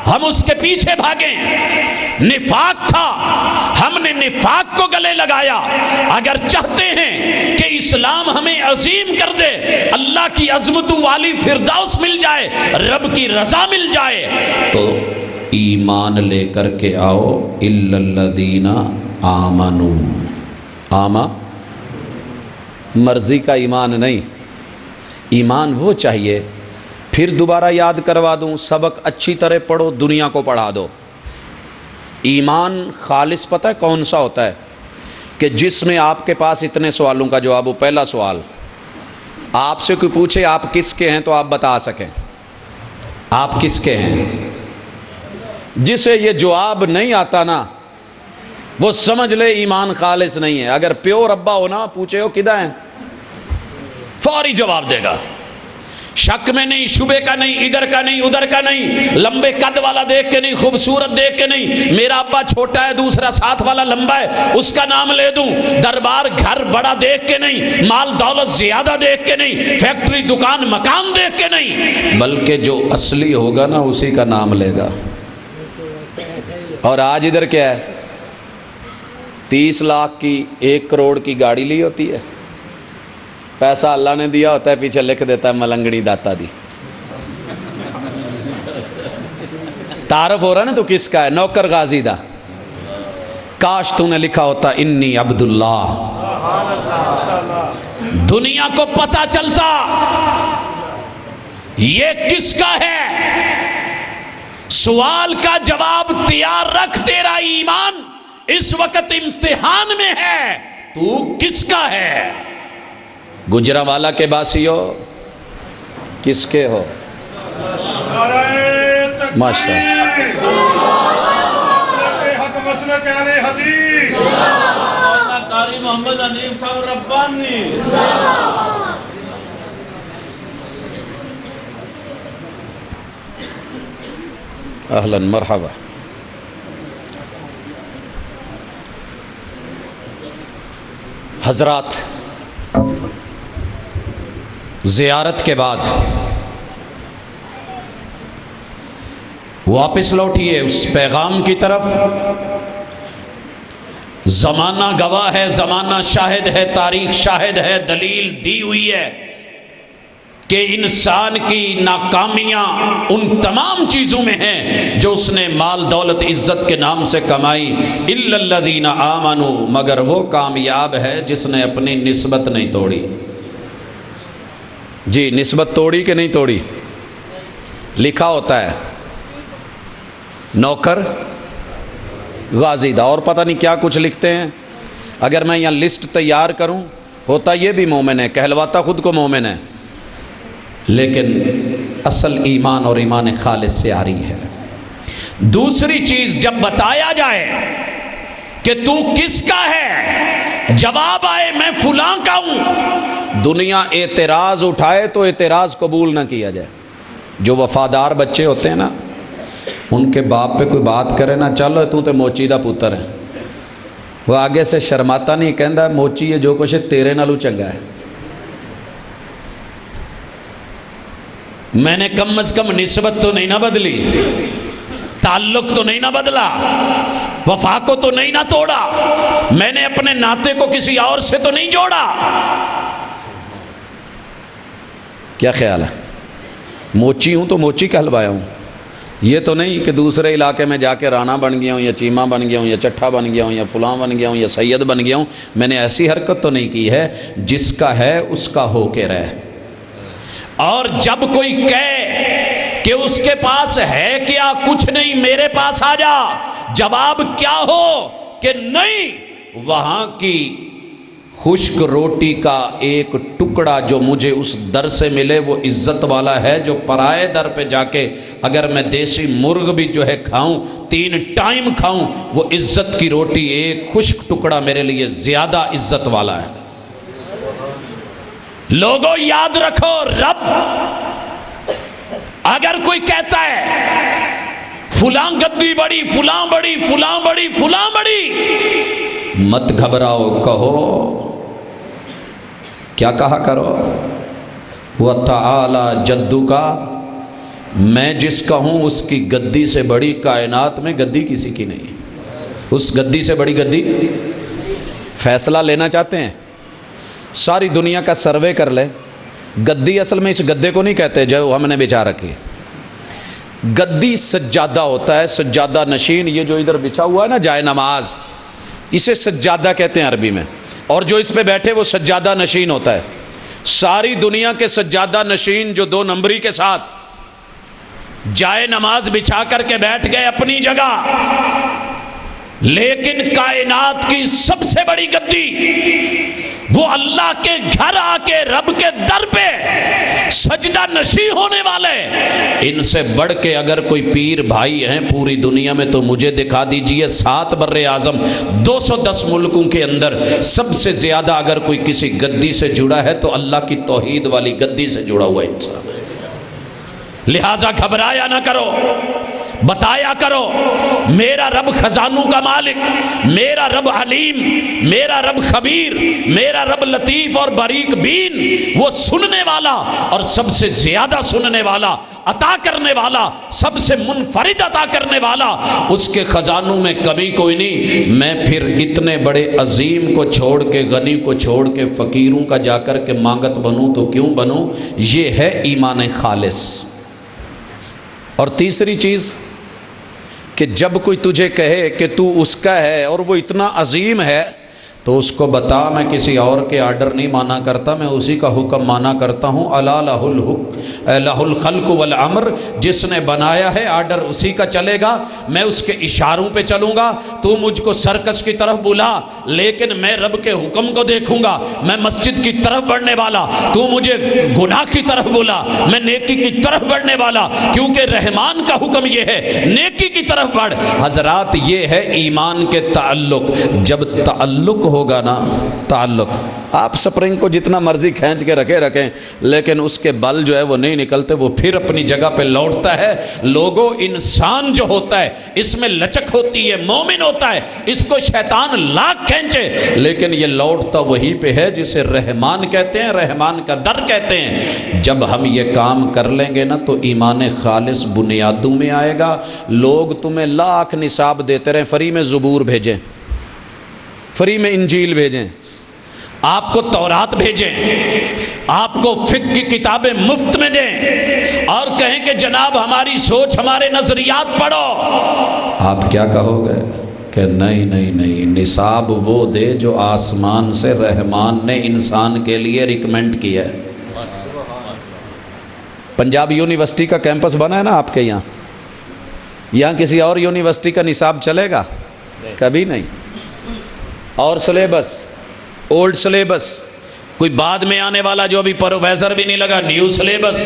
ہم اس کے پیچھے بھاگیں۔ نفاق تھا، ہم نے نفاق کو گلے لگایا۔ اگر چاہتے ہیں کہ اسلام ہمیں عظیم کر دے، اللہ کی عظمت والی فردوس مل جائے، رب کی رضا مل جائے، تو ایمان لے کر کے آؤ۔ الا الذین آمنوا، آما مرضی کا ایمان نہیں، ایمان وہ چاہیے۔ پھر دوبارہ یاد کروا دوں، سبق اچھی طرح پڑھو، دنیا کو پڑھا دو۔ ایمان خالص پتہ ہے کون سا ہوتا ہے؟ کہ جس میں آپ کے پاس اتنے سوالوں کا جواب ہو۔ پہلا سوال، آپ سے کوئی پوچھے آپ کس کے ہیں تو آپ بتا سکیں آپ کس کے ہیں۔ جسے یہ جواب نہیں آتا نا وہ سمجھ لے ایمان خالص نہیں ہے۔ اگر پیور ابا ہونا پوچھے ہو کدھر ہیں، فوری جواب دے گا، شک میں نہیں، شبے کا نہیں، ادھر کا نہیں ادھر کا نہیں، لمبے قد والا دیکھ کے نہیں، خوبصورت دیکھ کے نہیں، میرا ابا چھوٹا ہے دوسرا ساتھ والا لمبا ہے اس کا نام لے دوں، دربار گھر بڑا دیکھ کے نہیں، مال دولت زیادہ دیکھ کے نہیں، فیکٹری دکان مکان دیکھ کے نہیں، بلکہ جو اصلی ہوگا نا اسی کا نام لے گا۔ اور آج ادھر کیا ہے، 30 لاکھ کی 1 کروڑ کی گاڑی لی ہوتی ہے، پیسہ اللہ نے دیا ہوتا ہے، پیچھے لکھ دیتا ہے ملنگڑی داتا دی۔ تعارف ہو رہا نا تو کس کا ہے؟ نوکر غازی دا۔ کاش تو نے لکھا ہوتا انی عبداللہ، دنیا کو پتہ چلتا یہ کس کا ہے۔ سوال کا جواب تیار رکھ، تیرا ایمان اس وقت امتحان میں ہے، تو کس کا ہے؟ گجرانوالہ کے باسی ہو، کس کے ہو؟ ماشاء محمد حنیف صاحب ربانی۔ اہلا مرحبا۔ حضرات، زیارت کے بعد واپس لوٹیے اس پیغام کی طرف۔ زمانہ گواہ ہے، زمانہ شاہد ہے، تاریخ شاہد ہے، دلیل دی ہوئی ہے کہ انسان کی ناکامیاں ان تمام چیزوں میں ہیں جو اس نے مال دولت عزت کے نام سے کمائی، الا الذین آمنوا، مگر وہ کامیاب ہے جس نے اپنی نسبت نہیں توڑی۔ جی نسبت توڑی کہ نہیں توڑی؟ لکھا ہوتا ہے نوکر غازی دا، اور پتہ نہیں کیا کچھ لکھتے ہیں۔ اگر میں یہاں لسٹ تیار کروں، ہوتا یہ بھی مومن ہے، کہلواتا خود کو مومن ہے، لیکن اصل ایمان اور ایمان خالص سے آ رہی ہے۔ دوسری چیز، جب بتایا جائے کہ تو کس کا ہے، جواب آئے میں فلاں کا ہوں، دنیا اعتراض اٹھائے تو اعتراض قبول نہ کیا جائے۔ جو وفادار بچے ہوتے ہیں نا، ان کے باپ پہ کوئی بات کرے نا، چلو تو تے موچی دا پتر ہے، وہ آگے سے شرماتا نہیں، کہندا ہے موچی یہ جو کچھ ہے تیرے نالوں چنگا ہے۔ میں نے کم از کم نسبت تو نہیں نہ بدلی، تعلق تو نہیں نہ بدلا، وفا کو تو نہیں نہ توڑا، میں نے اپنے ناطے کو کسی اور سے تو نہیں جوڑا۔ کیا خیال ہے؟ موچی ہوں تو موچی کہلوایا ہوں، یہ تو نہیں کہ دوسرے علاقے میں جا کے رانا بن گیا ہوں یا چیمہ بن گیا ہوں یا چٹھا بن گیا ہوں یا فلاں بن گیا ہوں یا سید بن گیا ہوں۔ میں نے ایسی حرکت تو نہیں کی ہے۔ جس کا ہے اس کا ہو کے رہ۔ اور جب کوئی کہے کہ اس کے پاس ہے کیا، کچھ نہیں، میرے پاس آ جا، جواب کیا ہو کہ نہیں، وہاں کی خشک روٹی کا ایک ٹکڑا جو مجھے اس در سے ملے وہ عزت والا ہے، جو پرائے در پہ جا کے اگر میں دیسی مرغ بھی جو ہے کھاؤں، 3 ٹائم کھاؤں، وہ عزت کی روٹی ایک خشک ٹکڑا میرے لیے زیادہ عزت والا ہے۔ لوگوں یاد رکھو، رب اگر کوئی کہتا ہے فلاں گدی بڑی، فلاں بڑی، فلاں بڑی، فلاں بڑی، مت گھبراؤ، کہو کیا کہا کرو، وَتَعَالَى جَدُّكَ، میں جس کا ہوں اس کی گدی سے بڑی کائنات میں گدی کسی کی نہیں، اس گدی سے بڑی گدی۔ فیصلہ لینا چاہتے ہیں؟ ساری دنیا کا سروے کر لے، گدی اصل میں اس گدے کو نہیں کہتے جو ہم نے بچھا رکھی، گدی سجادہ ہوتا ہے، سجادہ نشین، یہ جو ادھر بچھا ہوا ہے نا جائے نماز، اسے سجادہ کہتے ہیں عربی میں، اور جو اس پہ بیٹھے وہ سجادہ نشین ہوتا ہے۔ ساری دنیا کے سجادہ نشین جو 2 نمبری کے ساتھ جائے نماز بچھا کر کے بیٹھ گئے اپنی جگہ، لیکن کائنات کی سب سے بڑی گدی وہ اللہ کے گھر آ کے رب کے در پہ سجدہ نشی ہونے والے، ان سے بڑھ کے اگر کوئی پیر بھائی ہیں پوری دنیا میں تو مجھے دکھا دیجئے۔ 7 بر اعظم 210 ملکوں کے اندر سب سے زیادہ اگر کوئی کسی گدی سے جڑا ہے تو اللہ کی توحید والی گدی سے جڑا ہوا انسان۔ لہٰذا گھبرایا نہ کرو، بتایا کرو میرا رب خزانوں کا مالک، میرا رب علیم، میرا رب خبیر، میرا رب لطیف اور باریک بین، وہ سننے والا اور سب سے زیادہ سننے والا، عطا کرنے والا، سب سے منفرد عطا کرنے والا، اس کے خزانوں میں کمی کوئی نہیں۔ میں پھر اتنے بڑے عظیم کو چھوڑ کے، غنی کو چھوڑ کے فقیروں کا جا کر کے مانگت بنوں تو کیوں بنوں؟ یہ ہے ایمان خالص۔ اور تیسری چیز کہ جب کوئی تجھے کہے کہ تو اس کا ہے اور وہ اتنا عظیم ہے تو اس کو بتا میں کسی اور کے آرڈر نہیں مانا کرتا، میں اسی کا حکم مانا کرتا ہوں۔ الا لہ الخلق والامر، جس نے بنایا ہے آرڈر اسی کا چلے گا، میں اس کے اشاروں پہ چلوں گا۔ تو مجھ کو سرکس کی طرف بلا لیکن میں رب کے حکم کو دیکھوں گا، میں مسجد کی طرف بڑھنے والا، تو مجھے گناہ کی طرف بلا، میں نیکی کی طرف بڑھنے والا، کیونکہ رحمان کا حکم یہ ہے نیکی کی طرف بڑھ۔ حضرات یہ ہے ایمان کے تعلق۔ جب تعلق ہوگا نا، تعلق، آپ سپرنگ کو جتنا مرضی کھینچ کے رکھیں لیکن اس کے بل جو ہے وہ نہیں نکلتے، وہ پھر اپنی جگہ پہ لوٹتا ہے۔ لوگوں، انسان جو ہوتا ہے اس میں لچک ہوتی ہے، مومن ہوتا ہے، اس کو شیطان لاکھ کھینچے لیکن یہ لوٹتا وہی پہ ہے جسے رحمان کہتے ہیں، رحمان کا در کہتے ہیں۔ جب ہم یہ کام کر لیں گے نا تو ایمان خالص بنیادوں میں آئے گا۔ لوگ تمہیں لاکھ نصاب دیتے رہیں، فری میں زبور بھیجیں، فری میں انجیل بھیجیں، آپ کو تورات بھیجیں، آپ کو فقہ کی کتابیں مفت میں دیں اور کہیں کہ جناب ہماری سوچ، ہمارے نظریات پڑھو، آپ کیا کہو گے کہ نہیں نہیں نہیں، نصاب وہ دے جو آسمان سے رحمان نے انسان کے لیے ریکمینڈ کیا ہے۔ پنجاب یونیورسٹی کا کیمپس بنا ہے نا آپ کے یہاں کسی اور یونیورسٹی کا نصاب چلے گا؟ کبھی نہیں۔ اور سلیبس اولڈ سلیبس، کوئی بعد میں آنے والا جو ابھی پروفیسر بھی نہیں لگا، نیو سلیبس،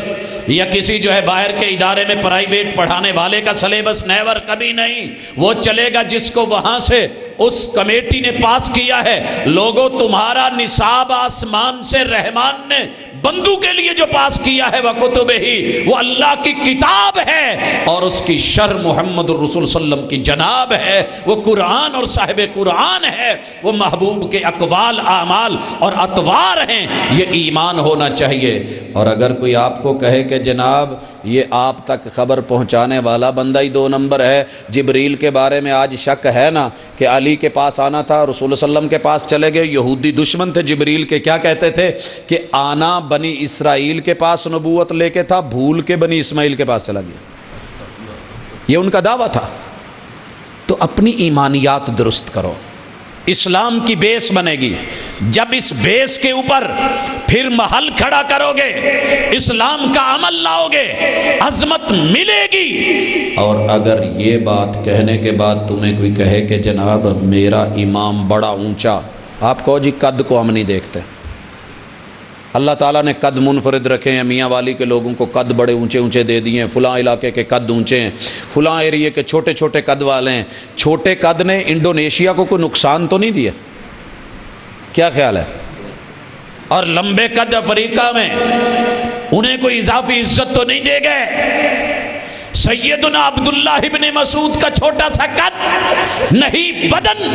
یا کسی جو ہے باہر کے ادارے میں پرائیویٹ پڑھانے والے کا سلیبس، نیور، کبھی نہیں۔ وہ چلے گا جس کو وہاں سے اس کمیٹی نے پاس کیا ہے۔ لوگوں، تمہارا نصاب آسمان سے رحمان نے بندوں کے لیے جو پاس کیا ہے، وَكُتُبِهِ، وہ اللہ کی کتاب ہے اور اس کی شرح محمد الرسول صلی اللہ علیہ وسلم کی جناب ہے، وہ قرآن اور صاحب قرآن ہے، وہ محبوب کے اقوال، اعمال اور اطوار ہیں۔ یہ ایمان ہونا چاہیے۔ اور اگر کوئی آپ کو کہے کہ جناب یہ آپ تک خبر پہنچانے والا بندہ ہی 2 نمبر ہے، جبریل کے بارے میں آج شک ہے نا کہ علی کے پاس آنا تھا، رسول اللہ صلی اللہ علیہ وسلم کے پاس چلے گئے، یہودی دشمن تھے جبریل کے، کیا کہتے تھے کہ آنا بنی اسرائیل کے پاس نبوت لے کے تھا، بھول کے بنی اسماعیل کے پاس چلا گیا، یہ ان کا دعویٰ تھا۔ تو اپنی ایمانیات درست کرو، اسلام کی بیس بنے گی۔ جب اس بیس کے اوپر پھر محل کھڑا کرو گے، اسلام کا عمل لاؤ گے، عظمت ملے گی۔ اور اگر یہ بات کہنے کے بعد تمہیں کوئی کہے کہ جناب میرا امام بڑا اونچا، آپ کہو جی قد کو ہم نہیں دیکھتے، اللہ تعالیٰ نے قد منفرد رکھے ہیں، میاں والی کے لوگوں کو قد بڑے اونچے اونچے دے دیے ہیں، فلاں علاقے کے قد اونچے ہیں، فلاں ایریے کے چھوٹے چھوٹے قد والے ہیں۔ چھوٹے قد نے انڈونیشیا کو کوئی نقصان تو نہیں دیا؟ کیا خیال ہے؟ اور لمبے قد افریقہ میں انہیں کوئی اضافی عزت تو نہیں دے گئے؟ سیدنا عبداللہ ابن مسعود کا چھوٹا سا قد نہیں، بدن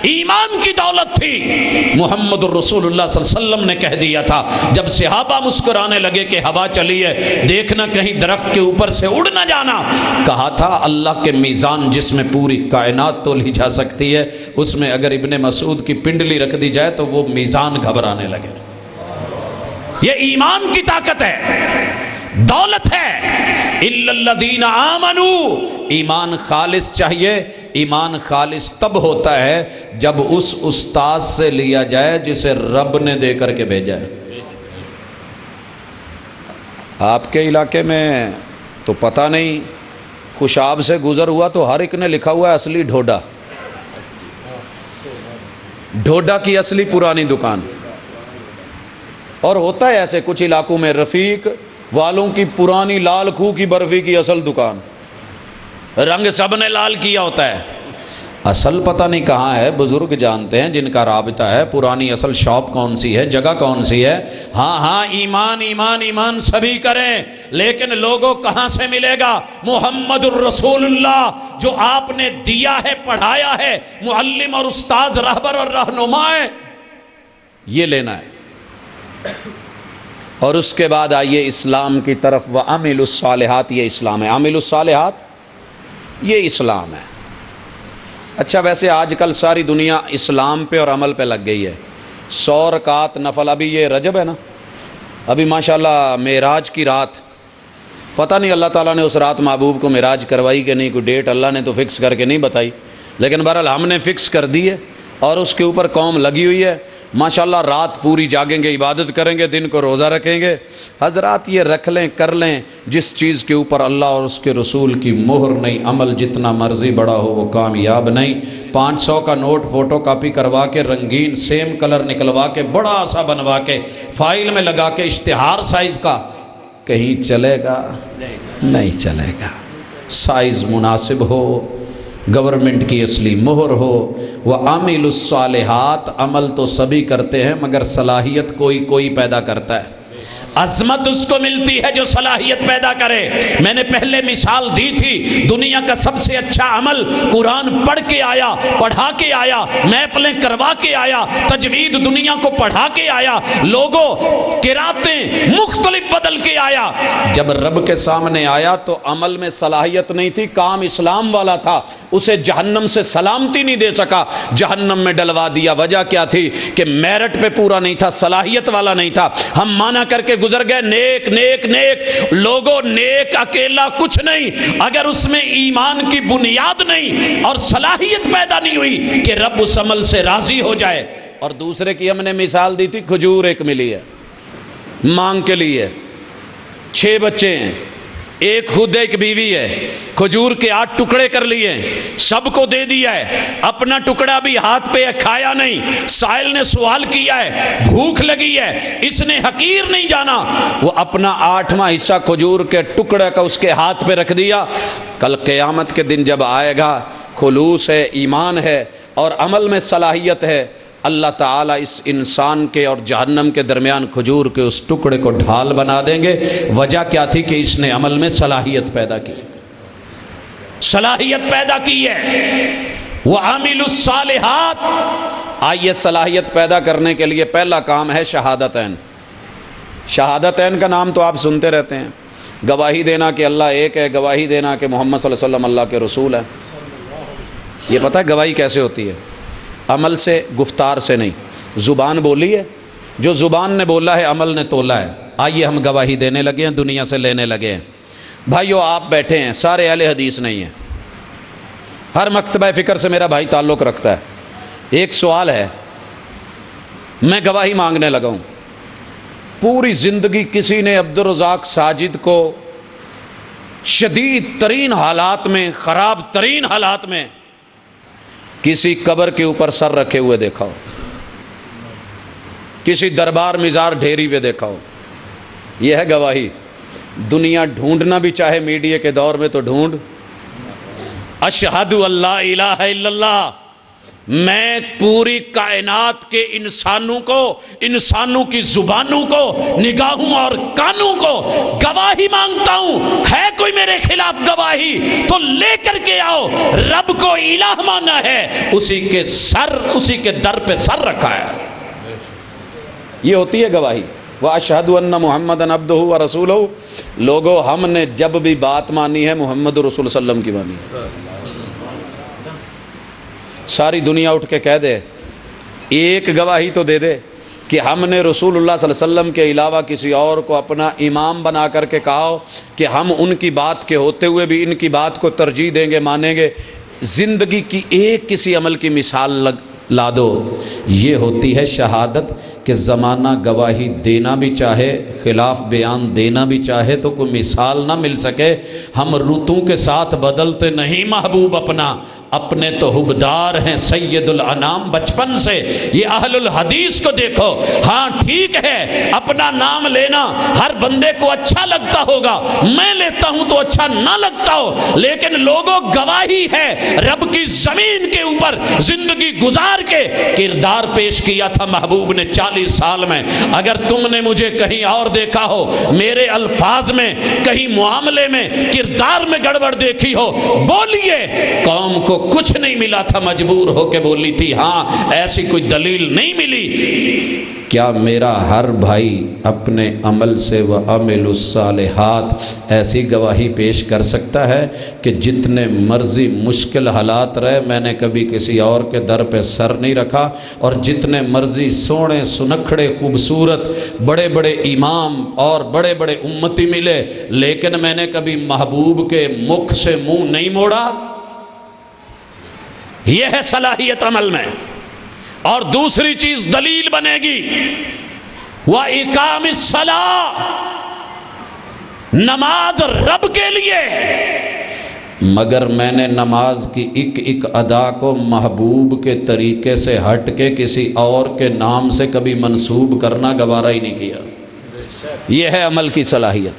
ایمان کی دولت تھی۔ محمد الرسول اللہ صلی اللہ علیہ وسلم نے کہہ دیا تھا جب صحابہ مسکرانے لگے کہ ہوا چلی ہے، دیکھنا کہیں درخت کے اوپر سے اڑ نہ جانا، کہا تھا اللہ کے میزان جس میں پوری کائنات تو لی جا سکتی ہے، اس میں اگر ابن مسعود کی پنڈلی رکھ دی جائے تو وہ میزان گھبرانے لگے۔ یہ ایمان کی طاقت ہے، دولت ہے۔ اِلَّا الَّذِينَ آمَنُوا، ایمان خالص چاہیے۔ ایمان خالص تب ہوتا ہے جب اس استاد سے لیا جائے جسے رب نے دے کر کے بھیجا ہے۔ آپ کے علاقے میں تو پتہ نہیں، خوشاب سے گزر ہوا تو ہر ایک نے لکھا ہوا ہے اصلی ڈھوڈا، ڈھوڈا کی اصلی پرانی دکان۔ اور ہوتا ہے ایسے کچھ علاقوں میں، رفیق والوں کی پرانی لال کھو کی برفی کی اصل دکان، رنگ سب نے لال کیا ہوتا ہے، اصل پتہ نہیں کہاں ہے، بزرگ جانتے ہیں جن کا رابطہ ہے، پرانی اصل شاپ کون سی ہے، جگہ کون سی ہے۔ ہاں ہاں، ایمان ایمان ایمان سبھی کریں، لیکن لوگوں کہاں سے ملے گا؟ محمد الرسول اللہ جو آپ نے دیا ہے، پڑھایا ہے، معلم اور استاد، رہبر اور رہنما ہے، یہ لینا ہے۔ اور اس کے بعد آئیے اسلام کی طرف، وَعَمِلُوا الصَّالِحَاتِ، یہ اسلام ہے۔ عامل الصالحات یہ اسلام ہے۔ اچھا، ویسے آج کل ساری دنیا اسلام پہ اور عمل پہ لگ گئی ہے۔ 100 رکعت نفل، ابھی یہ رجب ہے نا، ابھی ماشاءاللہ معراج کی رات، پتہ نہیں اللہ تعالیٰ نے اس رات محبوب کو معراج کروائی کہ نہیں، کوئی ڈیٹ اللہ نے تو فکس کر کے نہیں بتائی، لیکن بہرحال ہم نے فکس کر دی ہے اور اس کے اوپر قوم لگی ہوئی ہے۔ ماشاءاللہ رات پوری جاگیں گے، عبادت کریں گے، دن کو روزہ رکھیں گے۔ حضرات یہ رکھ لیں، کر لیں، جس چیز کے اوپر اللہ اور اس کے رسول کی مہر نہیں، عمل جتنا مرضی بڑا ہو وہ کامیاب نہیں۔ 500 کا نوٹ فوٹو کاپی کروا کے، رنگین سیم کلر نکلوا کے، بڑا سا بنوا کے، فائل میں لگا کے، اشتہار سائز کا، کہیں چلے گا؟ نہیں چلے گا۔ سائز مناسب ہو، گورنمنٹ کی اصلی مہر ہو۔ وَعَمِلُوا الصَّالِحَاتِ، عمل تو سبھی کرتے ہیں مگر صلاحیت کوئی کوئی پیدا کرتا ہے۔ عظمت اس کو ملتی ہے جو صلاحیت پیدا کرے۔ میں نے پہلے مثال دی تھی، دنیا کا سب سے اچھا عمل قرآن پڑھ کے آیا، پڑھا کے آیا، محفلیں کروا کے آیا، تجوید دنیا کو پڑھا کے آیا، لوگوں قراتیں مختلف بدل کے آیا۔ جب رب کے سامنے آیا تو عمل میں صلاحیت نہیں تھی، کام اسلام والا تھا، اسے جہنم سے سلامتی نہیں دے سکا، جہنم میں ڈلوا دیا۔ وجہ کیا تھی؟ کہ میرٹ پہ پورا نہیں تھا، صلاحیت والا نہیں تھا۔ ہم مانا کر کے گزر گئے نیک نیک نیک، لوگوں نیک اکیلا کچھ نہیں اگر اس میں ایمان کی بنیاد نہیں اور صلاحیت پیدا نہیں ہوئی کہ رب اس عمل سے راضی ہو جائے۔ اور دوسرے کی ہم نے مثال دی تھی، کھجور ایک ملی ہے مانگ کے لیے، 6 بچے ہیں، ایک خود ایک بیوی ہے، کھجور کے 8 ٹکڑے کر لیے، سب کو دے دیا ہے، اپنا ٹکڑا بھی ہاتھ پہ کھایا نہیں۔ سائل نے سوال کیا ہے، بھوک لگی ہے، اس نے حقیر نہیں جانا، وہ اپنا 8واں حصہ کھجور کے ٹکڑے کا اس کے ہاتھ پہ رکھ دیا۔ کل قیامت کے دن جب آئے گا، خلوص ہے، ایمان ہے اور عمل میں صلاحیت ہے، اللہ تعالیٰ اس انسان کے اور جہنم کے درمیان کھجور کے اس ٹکڑے کو ڈھال بنا دیں گے۔ وجہ کیا تھی؟ کہ اس نے عمل میں صلاحیت پیدا کی، صلاحیت پیدا کی ہے۔ وَعَمِلُوا الصَّالِحَاتِ، آئیے صلاحیت پیدا کرنے کے لیے پہلا کام ہے شہادتین۔ شہادتین کا نام تو آپ سنتے رہتے ہیں، گواہی دینا کہ اللہ ایک ہے، گواہی دینا کہ محمد صلی اللہ علیہ وسلم اللہ کے رسول ہے۔ یہ پتہ ہے گواہی کیسے ہوتی ہے؟ عمل سے، گفتار سے نہیں۔ زبان بولی ہے، جو زبان نے بولا ہے عمل نے تولا ہے۔ آئیے ہم گواہی دینے لگے ہیں، دنیا سے لینے لگے ہیں۔ بھائیو آپ بیٹھے ہیں، سارے اہل حدیث نہیں ہیں، ہر مکتبہ فکر سے میرا بھائی تعلق رکھتا ہے۔ ایک سوال ہے، میں گواہی مانگنے لگا ہوں، پوری زندگی کسی نے عبدالرزاق ساجد کو شدید ترین حالات میں، خراب ترین حالات میں کسی قبر کے اوپر سر رکھے ہوئے دیکھا ہو، کسی دربار مزار ڈھیری پہ دیکھا ہو؟ یہ ہے گواہی۔ دنیا ڈھونڈنا بھی چاہے میڈیا کے دور میں تو ڈھونڈ، اشہد اللہ الہ الا اللہ، میں پوری کائنات کے انسانوں کو، انسانوں کی زبانوں کو، نگاہوں اور کانوں کو گواہی مانگتا ہوں۔ ہے کوئی میرے خلاف گواہی تو لے کر کے آؤ، رب کو الہ مانا ہے، اسی کے در پہ سر رکھا ہے۔ یہ ہوتی ہے گواہی۔ وَأَشْهَدُ أَنَّ مُحَمَّدًا عَبْدُهُ وَرَسُولُهُ، لوگوں ہم نے جب بھی بات مانی ہے محمد رسول صلی اللہ علیہ وسلم کی مانی ہے۔ ساری دنیا اٹھ کے کہہ دے، ایک گواہی تو دے دے کہ ہم نے رسول اللہ صلی اللہ علیہ وسلم کے علاوہ کسی اور کو اپنا امام بنا کر کے کہا ہو کہ ہم ان کی بات کے ہوتے ہوئے بھی ان کی بات کو ترجیح دیں گے، مانیں گے۔ زندگی کی ایک کسی عمل کی مثال لا دو۔ یہ ہوتی ہے شہادت کہ زمانہ گواہی دینا بھی چاہے، خلاف بیان دینا بھی چاہے تو کوئی مثال نہ مل سکے۔ ہم رتوں کے ساتھ بدلتے نہیں محبوب اپنا، اپنے تو حبدار ہیں سید الانام بچپن سے۔ یہ اہل الحدیث کو دیکھو، ہاں ٹھیک ہے اپنا نام لینا ہر بندے کو اچھا لگتا ہوگا، میں لیتا ہوں تو اچھا نہ لگتا ہو، لیکن لوگوں گواہی ہے رب کی زمین کے اوپر زندگی گزار کے کردار پیش کیا تھا محبوب نے 40 سال میں۔ اگر تم نے مجھے کہیں اور دیکھا ہو، میرے الفاظ میں، کہیں معاملے میں، کردار میں گڑبڑ دیکھی ہو، بولیے۔ قوم کو کچھ نہیں ملا تھا، مجبور ہو کے بولی تھی، ہاں ایسی کوئی دلیل نہیں ملی۔ کیا میرا ہر بھائی اپنے عمل سے وَعَمِلُوا الصَّالِحَاتِ ایسی گواہی پیش کر سکتا ہے کہ جتنے مرضی مشکل حالات رہے میں نے کبھی کسی اور کے در پہ سر نہیں رکھا، اور جتنے مرضی سونے سنکھڑے خوبصورت بڑے بڑے امام اور بڑے بڑے امتی ملے، لیکن میں نے کبھی محبوب کے مکھ سے منہ نہیں موڑا؟ یہ ہے صلاحیت عمل میں۔ اور دوسری چیز دلیل بنے گی، وَإِقَامِ الصَّلَاةِ، نماز رب کے لیے، مگر میں نے نماز کی ایک ایک ادا کو محبوب کے طریقے سے ہٹ کے کسی اور کے نام سے کبھی منسوب کرنا گوارا ہی نہیں کیا۔ یہ ہے عمل کی صلاحیت،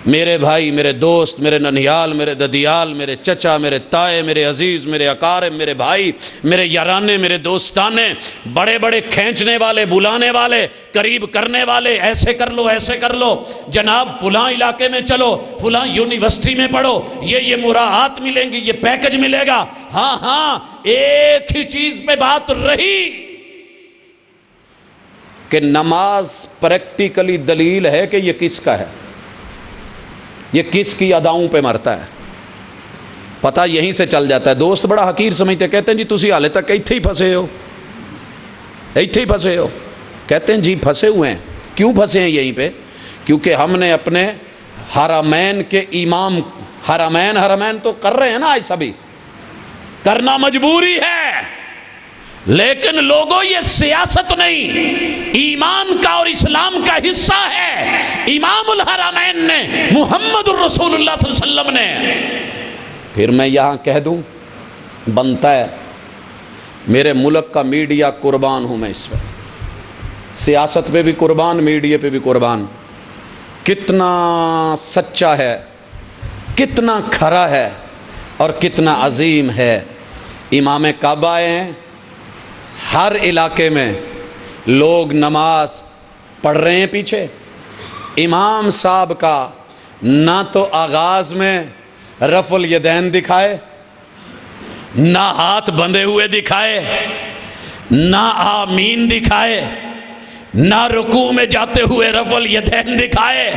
میرے بھائی، میرے دوست، میرے ننیال، میرے ددیال، میرے چچا، میرے تائے، میرے عزیز، میرے اقارب، میرے بھائی، میرے یارانے، میرے دوستانے، بڑے بڑے کھینچنے والے، بلانے والے، قریب کرنے والے، ایسے کر لو، ایسے کر لو، جناب فلاں علاقے میں چلو، فلاں یونیورسٹی میں پڑھو، یہ مراعات ملیں گی، یہ پیکج ملے گا۔ ہاں ہاں، ایک ہی چیز پہ بات رہی کہ نماز پریکٹیکلی دلیل ہے کہ یہ کس کا ہے، یہ کس کی اداؤں پہ مرتا ہے، پتہ یہیں سے چل جاتا ہے۔ دوست بڑا حقیر سمجھتے، کہتے ہیں جی تسی حالے تک ایتھے ہی پھنسے ہو، ایتھے ہی پھنسے ہو۔ کہتے ہیں جی پھنسے ہوئے ہیں، کیوں پھنسے ہیں یہیں پہ؟ کیونکہ ہم نے اپنے حرمین کے امام، حرمین تو کر رہے ہیں نا آج سبھی، کرنا مجبوری ہے، لیکن لوگوں یہ سیاست نہیں، ایمان کا اور اسلام کا حصہ ہے۔ امام الحرمین نے، محمد الرسول اللہ صلی اللہ علیہ وسلم نے۔ پھر میں یہاں کہہ دوں، بنتا ہے، میرے ملک کا میڈیا قربان ہوں میں اس وقت، سیاست پہ بھی قربان، میڈیا پہ بھی قربان۔ کتنا سچا ہے، کتنا کھرا ہے اور کتنا عظیم ہے۔ امام کعبہ آئے ہیں، ہر علاقے میں لوگ نماز پڑھ رہے ہیں پیچھے، امام صاحب کا نہ تو آغاز میں رفع الیدین دکھائے، نہ ہاتھ بندھے ہوئے دکھائے، نہ آمین دکھائے، نہ رکوع میں جاتے ہوئے رفع الیدین دکھائے،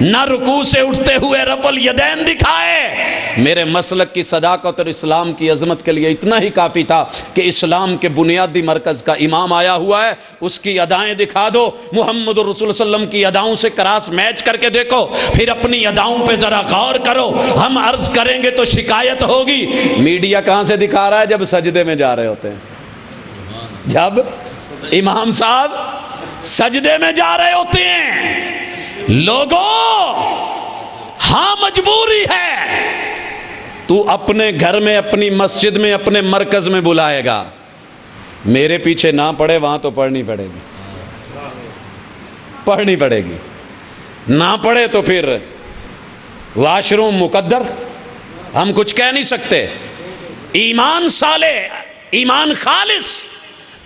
نہ رکوع سے اٹھتے ہوئے رفع الیدین دکھائے۔ میرے مسلک کی صداقت اور اسلام کی عظمت کے لیے اتنا ہی کافی تھا کہ اسلام کے بنیادی مرکز کا امام آیا ہوا ہے، اس کی ادائیں دکھا دو، محمد الرسول صلی اللہ علیہ وسلم کی اداؤں سے کراس میچ کر کے دیکھو، پھر اپنی اداؤں پہ ذرا غور کرو۔ ہم عرض کریں گے تو شکایت ہوگی۔ میڈیا کہاں سے دکھا رہا ہے؟ جب سجدے میں جا رہے ہوتے ہیں، جب امام صاحب سجدے میں جا رہے ہوتے ہیں۔ لوگوں، ہاں مجبوری ہے، تو اپنے گھر میں، اپنی مسجد میں، اپنے مرکز میں بلائے گا، میرے پیچھے نہ پڑے وہاں تو پڑھنی پڑے گی، پڑھنی پڑے گی، نہ پڑھے تو پھر واش روم مقدر، ہم کچھ کہہ نہیں سکتے۔ ایمان صالح، ایمان خالص،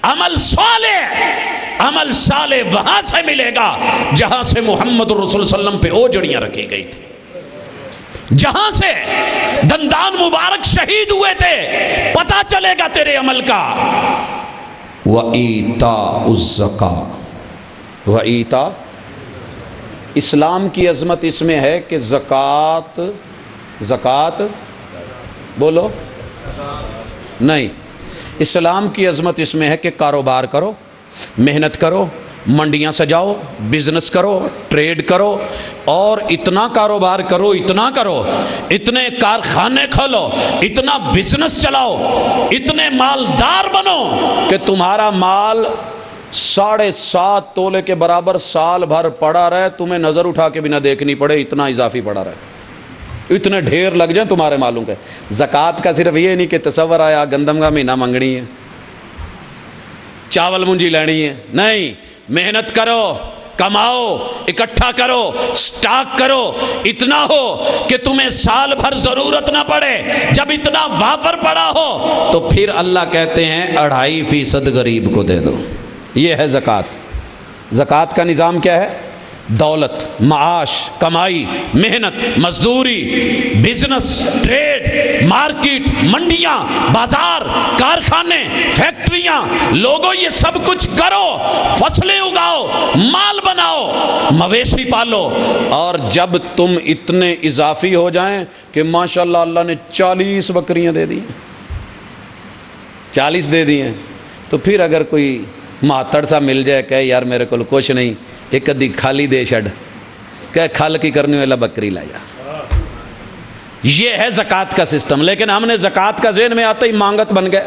عمل صالح، عمل صالح وہاں سے ملے گا جہاں سے محمد الرسول صلی اللہ علیہ وسلم پہ اوجڑیاں رکھی گئی تھی، جہاں سے دندان مبارک شہید ہوئے تھے، پتہ چلے گا تیرے عمل کا۔ وَإِيتَاءُ الزَّكَاةِ، وَإِيتَاء، اسلام کی عظمت اس میں ہے کہ زکوٰۃ بولو نہیں، اسلام کی عظمت اس میں ہے کہ کاروبار کرو، محنت کرو، منڈیاں سجاؤ، بزنس کرو، ٹریڈ کرو، اور اتنا کاروبار کرو، اتنا کرو، اتنے کارخانے کھولو، اتنا بزنس چلاؤ، اتنے مالدار بنو کہ تمہارا مال 7.5 تولے کے برابر سال بھر پڑا رہے، تمہیں نظر اٹھا کے بھی نہ دیکھنی پڑے، اتنا اضافی پڑا رہے، اتنے ڈھیر لگ جائیں تمہارے مالوں کے۔ زکوٰۃ کا صرف یہ نہیں کہ تصور آیا گندم کا مہینہ منگنی ہے، چاول منجی لینی ہے، نہیں، محنت کرو، کماؤ، اکٹھا کرو، سٹاک کرو، اتنا ہو کہ تمہیں سال بھر ضرورت نہ پڑے۔ جب اتنا وافر پڑا ہو تو پھر اللہ کہتے ہیں 2.5% غریب کو دے دو۔ یہ ہے زکوٰۃ۔ زکوٰۃ کا نظام کیا ہے؟ دولت، معاش، کمائی، محنت، مزدوری، بزنس، ٹریڈ، مارکیٹ، منڈیاں، بازار، کارخانے، فیکٹریاں، لوگوں یہ سب کچھ کرو، فصلیں اگاؤ، مال بناؤ، مویشی پالو، اور جب تم اتنے اضافی ہو جائیں کہ ماشاءاللہ اللہ نے 40 بکریاں دے دی، 40 دے دی ہیں، تو پھر اگر کوئی ماتڑ سا مل جائے کہ یار میرے کو کچھ نہیں، ایک ادھی کھالی دے چھڑ، کہ کھال کی کرنے والا بکری لایا۔ یہ ہے زکوٰۃ کا سسٹم۔ لیکن ہم نے زکوٰۃ کا ذہن میں آتے ہی مانگت بن گئے،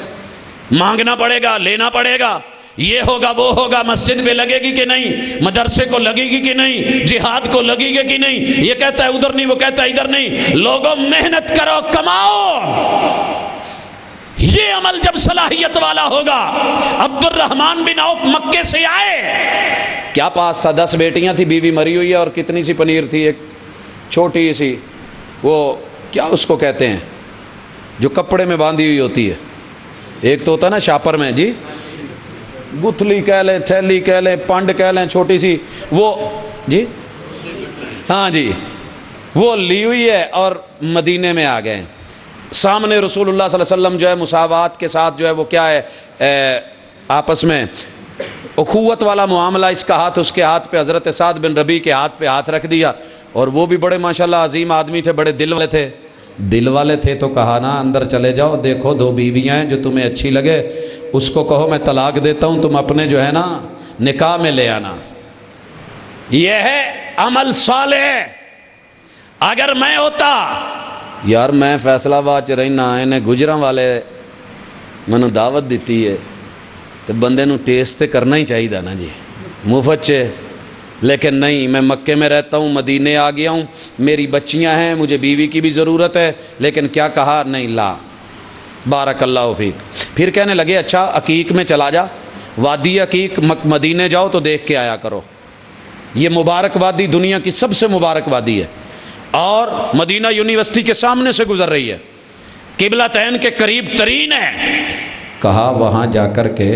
مانگنا پڑے گا، لینا پڑے گا، یہ ہوگا وہ ہوگا، مسجد پہ لگے گی کہ نہیں، مدرسے کو لگے گی کہ نہیں، جہاد کو لگے گی کہ نہیں، یہ کہتا ہے ادھر نہیں، وہ کہتا ہے ادھر نہیں۔ لوگوں محنت کرو، کماؤ۔ یہ عمل جب صلاحیت والا ہوگا۔ عبد الرحمن بن عوف مکے سے آئے، کیا پاس تھا؟ 10 بیٹیاں تھی، بیوی مری ہوئی ہے، اور کتنی سی پنیر تھی؟ چھوٹی سی وہ کیا اس کو کہتے ہیں جو کپڑے میں باندھی ہوئی ہوتی ہے، ایک تو ہوتا ہے نا شاپر میں، جی گتھلی کہہ لیں، تھیلی کہہ لیں، پنڈ کہہ لیں، چھوٹی سی وہ، جی ہاں جی وہ لی ہوئی ہے اور مدینے میں آ گئے ہیں۔ سامنے رسول اللہ صلی اللہ علیہ وسلم جو ہے مساوات کے ساتھ جو ہے وہ کیا ہے آپس میں اخوت والا معاملہ، اس کا ہاتھ اس کے ہاتھ پہ، حضرت سعد بن ربیع کے ہاتھ پہ ہاتھ رکھ دیا، اور وہ بھی بڑے ماشاءاللہ عظیم آدمی تھے، بڑے دل والے تھے۔ دل والے تھے تو کہا نا اندر چلے جاؤ، دیکھو دو بیویاں ہیں جو تمہیں اچھی لگے، اس کو کہو میں طلاق دیتا ہوں، تم اپنے جو ہے نا نکاح میں لے آنا۔ یہ ہے عمل صالح۔ اگر میں ہوتا یار میں فیصلہ آباد چ رہنا، انہیں گجراں والے مینوں دعوت دیتی ہے تو بندے نو ٹیسٹ تے کرنا ہی چاہیے نا جی مفت چ، لیکن نہیں، میں مکے میں رہتا ہوں، مدینے آ گیا ہوں، میری بچیاں ہیں، مجھے بیوی کی بھی ضرورت ہے، لیکن کیا کہا؟ نہیں، لا بارک اللہ فیک۔ پھر کہنے لگے اچھا عقیق میں چلا جا، وادی عقیق مدینے جاؤ تو دیکھ کے آیا کرو، یہ مبارک وادی دنیا کی سب سے مبارک وادی ہے، اور مدینہ یونیورسٹی کے سامنے سے گزر رہی ہے، قبلتین کے قریب ترین ہے۔ کہا وہاں جا کر کے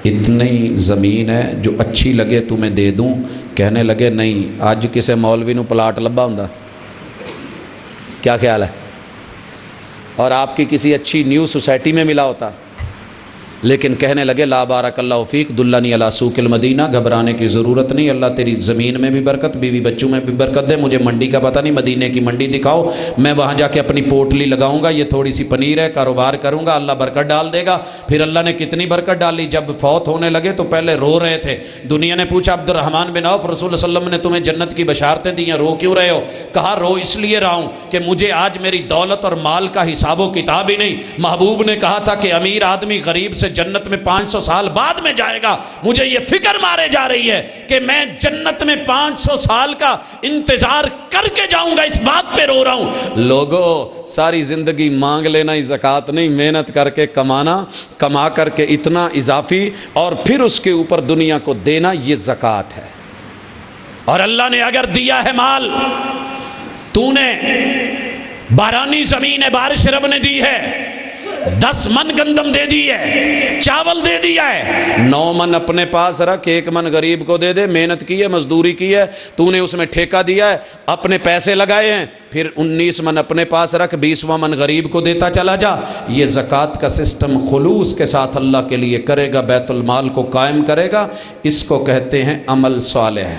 اتنی زمین ہے جو اچھی لگے تمہیں دے دوں؟ کہنے لگے نہیں، آج کسے مولوی نو پلاٹ لبا ہوندا، کیا خیال ہے؟ اور آپ کی کسی اچھی نیو سوسائٹی میں ملا ہوتا، لیکن کہنے لگے لا بارک اللہ فیک دلنی علی سوق المدینہ، گھبرانے کی ضرورت نہیں، اللہ تیری زمین میں بھی برکت، بیوی بچوں میں بھی برکت دے، مجھے منڈی کا پتہ نہیں، مدینے کی منڈی دکھاؤ، میں وہاں جا کے اپنی پوٹلی لگاؤں گا، یہ تھوڑی سی پنیر ہے، کاروبار کروں گا، اللہ برکت ڈال دے گا۔ پھر اللہ نے کتنی برکت ڈالی، جب فوت ہونے لگے تو پہلے رو رہے تھے، دنیا نے پوچھا عبد الرحمن بن عوف رسول اللہ صلی اللہ علیہ وسلم نے تمہیں جنت کی بشارتیں دی ہیں، رو کیوں رہے ہو؟ کہا رو اس لیے رہا ہوں کہ مجھے آج میری دولت اور مال کا حساب و کتاب ہی نہیں۔ محبوب نے کہا تھا کہ امیر آدمی غریب سے جنت میں 500 سال بعد میں جائے گا، مجھے یہ فکر مارے جا رہی ہے کہ میں جنت میں 500 سال کا انتظار کر کے جاؤں گا، اس بات پہ رو رہا ہوں۔ لوگو ساری زندگی مانگ لینا ہی زکوٰۃ نہیں، محنت کر کے کمانا، کما کر کے اتنا اضافی اور پھر اس کے اوپر دنیا کو دینا، یہ زکوٰۃ ہے۔ اور اللہ نے اگر دیا ہے مال، تو نے بارانی زمین ہے، بارش رب نے دی ہے، 10 من گندم دے دی ہے، چاول دے دیا ہے، 9 من اپنے پاس رکھ، 1 من غریب کو دے دے، محنت کی ہے، مزدوری کی ہے، تو نے اس میں ٹھیکہ دیا ہے، اپنے پیسے لگائے ہیں، پھر 19 من اپنے پاس رکھ، 20واں من غریب کو دیتا چلا جا۔ یہ زکوٰۃ کا سسٹم خلوص کے ساتھ اللہ کے لیے کرے گا، بیت المال کو قائم کرے گا، اس کو کہتے ہیں عمل صالح،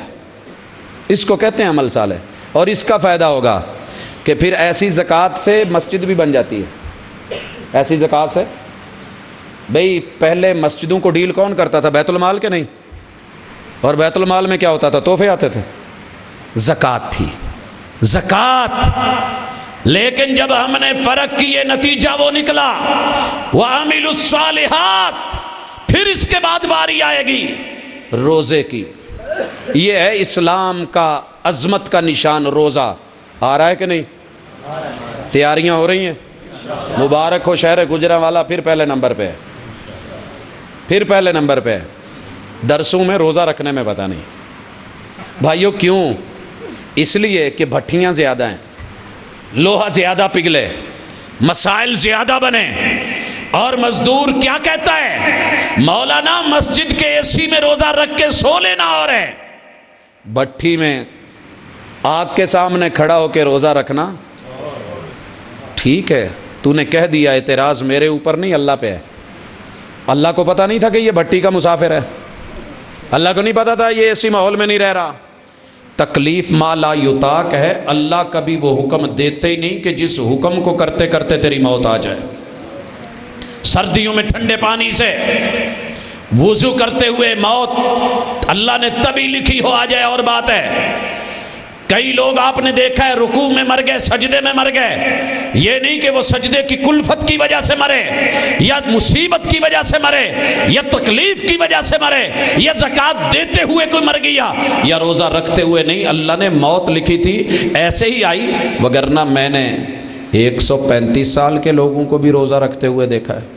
اس کو کہتے ہیں عمل صالح۔ اور اس کا فائدہ ہوگا کہ پھر ایسی زکوٰۃ سے مسجد بھی بن جاتی ہے، ایسی زکوٰۃ سے۔ بھئی پہلے مسجدوں کو ڈیل کون کرتا تھا؟ بیت المال کے نہیں، اور بیت المال میں کیا ہوتا تھا؟ تحفے آتے تھے، زکوٰۃ تھی، زکوٰۃ۔ لیکن جب ہم نے فرق کیے نتیجہ وہ نکلا وَعَمِلُوا الصَّالِحَاتِ، پھر اس کے بعد باری آئے گی روزے کی۔ یہ ہے اسلام کا عظمت کا نشان، روزہ۔ آ رہا ہے کہ نہیں؟ تیاریاں ہو رہی ہیں؟ مبارک ہو شہر گجرانوالہ، پھر پہلے نمبر پہ ہے، پھر پہلے نمبر پہ ہے۔ درسوں میں روزہ رکھنے میں پتہ نہیں بھائیو کیوں؟ اس لیے کہ بھٹیاں زیادہ ہیں، لوہا زیادہ پگھلے، مسائل زیادہ بنے، اور مزدور کیا کہتا ہے؟ مولانا مسجد کے اے سی میں روزہ رکھ کے سو لینا، اور ہے بھٹی میں آگ کے سامنے کھڑا ہو کے روزہ رکھنا ٹھیک ہے۔ تو نے کہہ دیا اعتراض میرے اوپر نہیں، اللہ پہ ہے۔ اللہ کو پتہ نہیں تھا کہ یہ بھٹی کا مسافر ہے، اللہ کو نہیں پتا تھا یہ ایسی ماحول میں نہیں رہ رہا۔ تکلیف ما لا یطاق ہے، اللہ کبھی وہ حکم دیتے ہی نہیں کہ جس حکم کو کرتے کرتے تیری موت آ جائے۔ سردیوں میں ٹھنڈے پانی سے وضو کرتے ہوئے موت اللہ نے تبھی لکھی ہو آ جائے اور بات ہے۔ کئی لوگ آپ نے دیکھا ہے رکوع میں مر گئے، سجدے میں مر گئے، یہ نہیں کہ وہ سجدے کی کلفت کی وجہ سے مرے، یا مصیبت کی وجہ سے مرے، یا تکلیف کی وجہ سے مرے، یا زکوٰۃ دیتے ہوئے کوئی مر گیا، یا روزہ رکھتے ہوئے نہیں، اللہ نے موت لکھی تھی ایسے ہی آئی۔ وگرنہ میں نے 135 سال کے لوگوں کو بھی روزہ رکھتے ہوئے دیکھا ہے،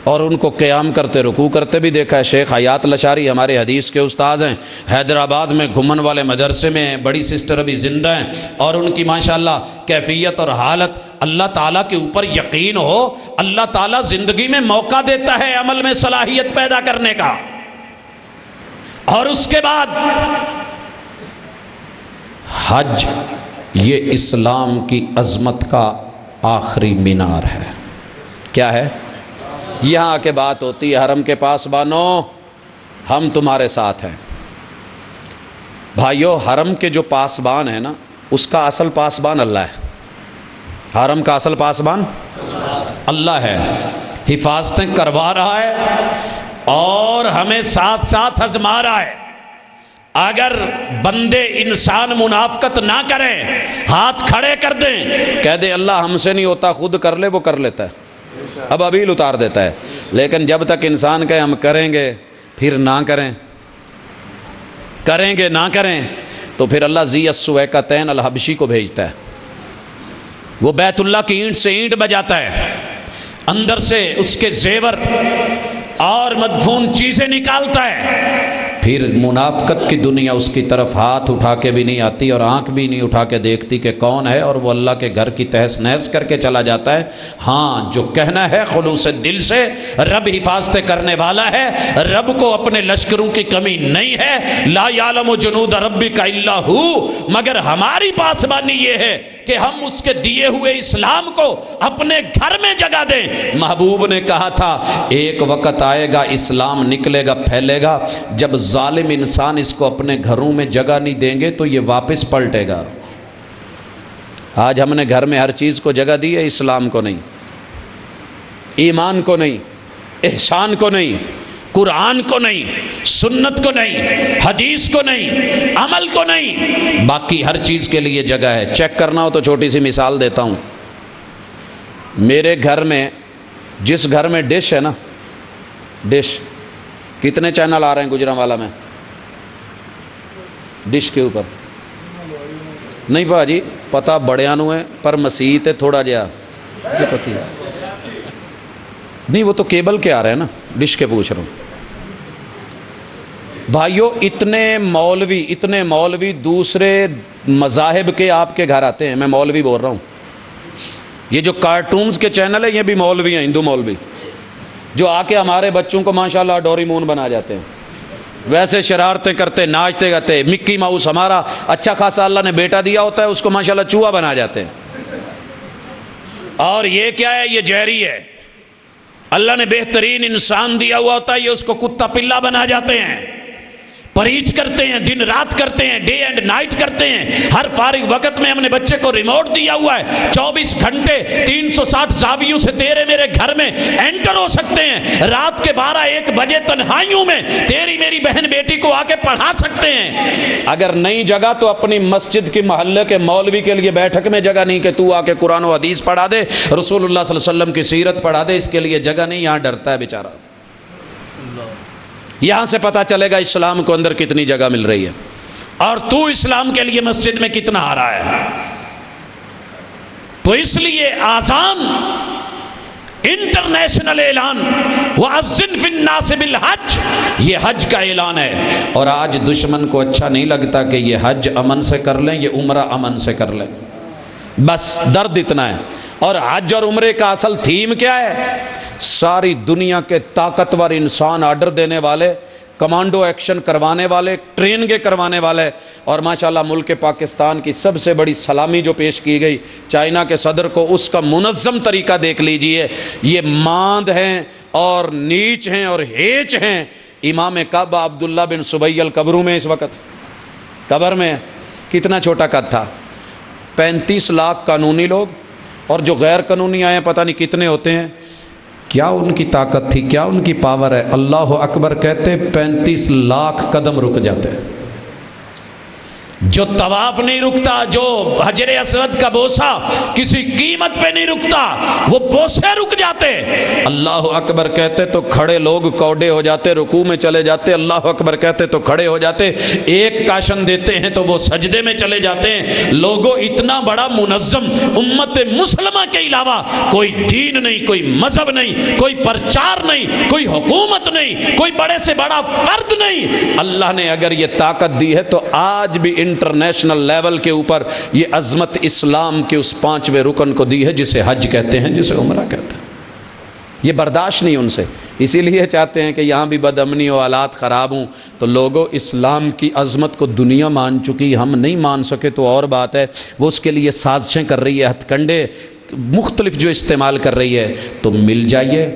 اور ان کو قیام کرتے رکوع کرتے بھی دیکھا ہے۔ شیخ حیات لشاری ہمارے حدیث کے استاد ہیں، حیدرآباد میں گھمن والے مدرسے میں ہیں، بڑی سسٹر ابھی زندہ ہیں، اور ان کی ماشاءاللہ کیفیت اور حالت، اللہ تعالیٰ کے اوپر یقین ہو، اللہ تعالیٰ زندگی میں موقع دیتا ہے عمل میں صلاحیت پیدا کرنے کا۔ اور اس کے بعد حج یہ اسلام کی عظمت کا آخری مینار ہے۔ کیا ہے؟ یہاں آ کے بات ہوتی ہے حرم کے پاسبانوں ہم تمہارے ساتھ ہیں۔ بھائیو، حرم کے جو پاسبان ہیں نا، اس کا اصل پاسبان اللہ ہے۔ حرم کا اصل پاسبان اللہ ہے، حفاظتیں کروا رہا ہے اور ہمیں ساتھ ساتھ آزما رہا ہے۔ اگر بندے انسان منافقت نہ کریں، ہاتھ کھڑے کر دیں، کہہ دیں اللہ ہم سے نہیں ہوتا، خود کر لے، وہ کر لیتا ہے، اب ابیل اتار دیتا ہے۔ لیکن جب تک انسان کہے ہم کریں گے پھر نہ کریں، کریں گے نہ کریں، تو پھر اللہ ذی السویقتین الحبشی کو بھیجتا ہے۔ وہ بیت اللہ کی اینٹ سے اینٹ بجاتا ہے، اندر سے اس کے زیور اور مدفون چیزیں نکالتا ہے، پھر منافقت کی دنیا اس کی طرف ہاتھ اٹھا کے بھی نہیں آتی اور آنکھ بھی نہیں اٹھا کے دیکھتی کہ کون ہے، اور وہ اللہ کے گھر کی تہس نہس کر کے چلا جاتا ہے۔ ہاں، جو کہنا ہے خلوص دل سے، رب حفاظتیں کرنے والا ہے، رب کو اپنے لشکروں کی کمی نہیں ہے، لا یعلم جنود ربک الا ہو، مگر ہماری پاسبانی یہ ہے کہ ہم اس کے دیے ہوئے اسلام کو اپنے گھر میں جگہ دیں۔ محبوب نے کہا تھا ایک وقت آئے گا اسلام نکلے گا، پھیلے گا، جب ظالم انسان اس کو اپنے گھروں میں جگہ نہیں دیں گے تو یہ واپس پلٹے گا۔ آج ہم نے گھر میں ہر چیز کو جگہ دی ہے، اسلام کو نہیں، ایمان کو نہیں، احسان کو نہیں، قرآن کو نہیں، سنت کو نہیں، حدیث کو نہیں، عمل کو نہیں، باقی ہر چیز کے لیے جگہ ہے۔ چیک کرنا ہو تو چھوٹی سی مثال دیتا ہوں۔ میرے گھر میں، جس گھر میں ڈش ہے نا، ڈش، کتنے چینل آ رہے ہیں گجرانوالا میں ڈش کے اوپر؟ نہیں بھاجی، پتہ بڑیاں ہے پر مسیح تھوڑا جہا پتہ نہیں، وہ تو کیبل کے آ رہے ہیں نا، ڈش کے پوچھ رہا ہوں۔ بھائیو، اتنے مولوی دوسرے مذاہب کے آپ کے گھر آتے ہیں، میں مولوی بول رہا ہوں، یہ جو کارٹونز کے چینل ہیں یہ بھی مولوی ہیں، ہندو مولوی، جو آ کے ہمارے بچوں کو ماشاءاللہ ڈوری مون بنا جاتے ہیں، ویسے شرارتیں کرتے، ناچتے گاتے، مکی ماؤس ہمارا اچھا خاصا اللہ نے بیٹا دیا ہوتا ہے، اس کو ماشاءاللہ چوہا بنا جاتے ہیں۔ اور یہ کیا ہے؟ یہ جہری ہے۔ اللہ نے بہترین انسان دیا ہوا ہوتا ہے، یہ اس کو کتا پلا بنا جاتے ہیں، پریچ کرتے ہیں، دن رات کرتے ہیں، ڈے اینڈ نائٹ کرتے ہیں۔ ہر فارغ وقت میں ہم نے بچے کو ریموٹ دیا ہوا ہے، 24 گھنٹے 360 زاویوں سے تیرے میرے گھر میں انٹر ہو سکتے ہیں، رات کے 12-1 بجے تنہائیوں میں تیری میری بہن بیٹی کو آ کے پڑھا سکتے ہیں۔ اگر نہیں جگہ تو اپنی مسجد کی محلے کے مولوی کے لیے بیٹھک میں جگہ نہیں کہ تو آ کے قرآن و حدیث پڑھا دے، رسول اللہ صلی اللہ علیہ وسلم کی سیرت پڑھا دے، اس کے لیے جگہ نہیں، یہاں ڈرتا ہے بیچارہ۔ یہاں سے پتہ چلے گا اسلام کو اندر کتنی جگہ مل رہی ہے، اور تو اسلام کے لیے مسجد میں کتنا آ رہا ہے۔ تو اس لیے آذان انٹرنیشنل اعلان، وَأَذِّن فِي النَّاسِ بِالْحَجِّ، یہ حج کا اعلان ہے۔ اور آج دشمن کو اچھا نہیں لگتا کہ یہ حج امن سے کر لیں، یہ عمرہ امن سے کر لیں، بس درد اتنا ہے۔ اور حج اور عمرے کا اصل تھیم کیا ہے؟ ساری دنیا کے طاقتور انسان، آرڈر دینے والے، کمانڈو ایکشن کروانے والے، ٹریننگیں کروانے والے، اور ماشاءاللہ ملک پاکستان کی سب سے بڑی سلامی جو پیش کی گئی چائنا کے صدر کو، اس کا منظم طریقہ دیکھ لیجئے۔ یہ ماند ہیں اور نیچ ہیں اور ہیچ ہیں۔ امام کعبہ عبداللہ بن سبی القبرو میں اس وقت قبر میں، کتنا چھوٹا قد تھا، 35 لاکھ قانونی لوگ، اور جو غیر قانونی آئے پتہ نہیں کتنے ہوتے ہیں۔ کیا ان کی طاقت تھی، کیا ان کی پاور ہے؟ اللہ اکبر کہتے 35 لاکھ قدم رک جاتے ہیں۔ جو طواف نہیں رکتا، جو حجر اسود کا بوسہ کسی قیمت پہ نہیں رکتا، وہ بوسے رک جاتے، اللہ اکبر کہتے تو کھڑے لوگ کوڈے ہو جاتے، رکوع میں چلے جاتے، اللہ اکبر کہتے تو کھڑے ہو جاتے، ایک کاشن دیتے ہیں تو وہ سجدے میں چلے جاتے ہیں۔ لوگوں اتنا بڑا منظم امت مسلمہ کے علاوہ کوئی دین نہیں، کوئی مذہب نہیں، کوئی پرچار نہیں، کوئی حکومت نہیں، کوئی بڑے سے بڑا فرد نہیں۔ اللہ نے اگر یہ طاقت دی ہے تو آج بھی انٹرنیشنل لیول کے اوپر یہ عظمت اسلام کے اس 5ویں رکن کو دی ہے جسے حج کہتے ہیں، جسے عمرہ کہتے ہیں۔ یہ برداشت نہیں ان سے، اسی لیے چاہتے ہیں کہ یہاں بھی بد امنی و حالات خراب ہوں۔ تو لوگوں اسلام کی عظمت کو دنیا مان چکی، ہم نہیں مان سکے تو اور بات ہے، وہ اس کے لیے سازشیں کر رہی ہے، ہتھ کنڈے مختلف جو استعمال کر رہی ہے۔ تو مل جائیے،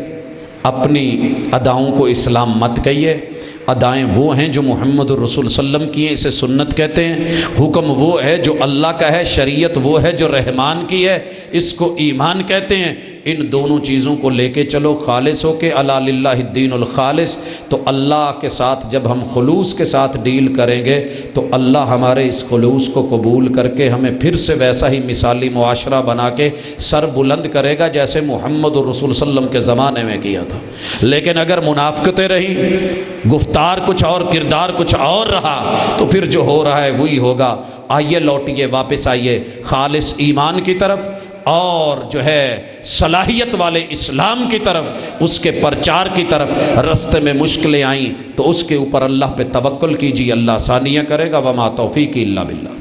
اپنی اداؤں کو اسلام مت کہیے، ادائیں وہ ہیں جو محمد الرسول صلی اللہ علیہ وسلم کی ہیں، اسے سنت کہتے ہیں، حکم وہ ہے جو اللہ کا ہے، شریعت وہ ہے جو رحمان کی ہے، اس کو ایمان کہتے ہیں۔ ان دونوں چیزوں کو لے کے چلو خالص ہو کے، الا للہ الدین الخالص۔ تو اللہ کے ساتھ جب ہم خلوص کے ساتھ ڈیل کریں گے تو اللہ ہمارے اس خلوص کو قبول کر کے ہمیں پھر سے ویسا ہی مثالی معاشرہ بنا کے سر بلند کرے گا جیسے محمد الرسول صلی اللہ علیہ وسلم کے زمانے میں کیا تھا۔ لیکن اگر منافقتیں رہیں، گفتار کچھ اور کردار کچھ اور رہا، تو پھر جو ہو رہا ہے وہی ہوگا۔ آئیے لوٹیے، واپس آئیے خالص ایمان کی طرف اور جو ہے صلاحیت والے اسلام کی طرف، اس کے پرچار کی طرف۔ رستے میں مشکلیں آئیں تو اس کے اوپر اللہ پہ توکل کیجیے، اللہ آسانیاں کرے گا۔ وما توفیقی الا باللہ۔